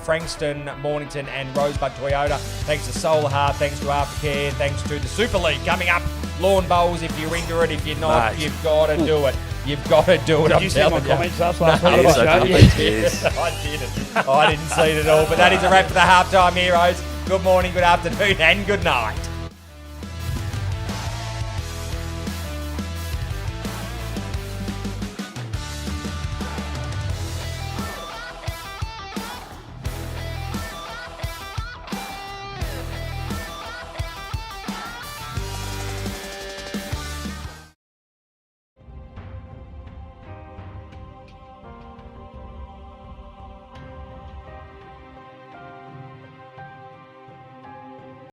Speaker 2: Frankston, Mornington and Rosebud Toyota. Thanks to Solar Heart. Thanks to Aftercare. Thanks to the Super League coming up. Lawn bowls, if you're into it. If you're not, you've got to do it. You've got to do it.
Speaker 4: Did you see my comments last week?
Speaker 3: Yes.
Speaker 2: I didn't. I didn't see it at all. But that is a wrap for the Halftime Heroes. Good morning, good afternoon and good night.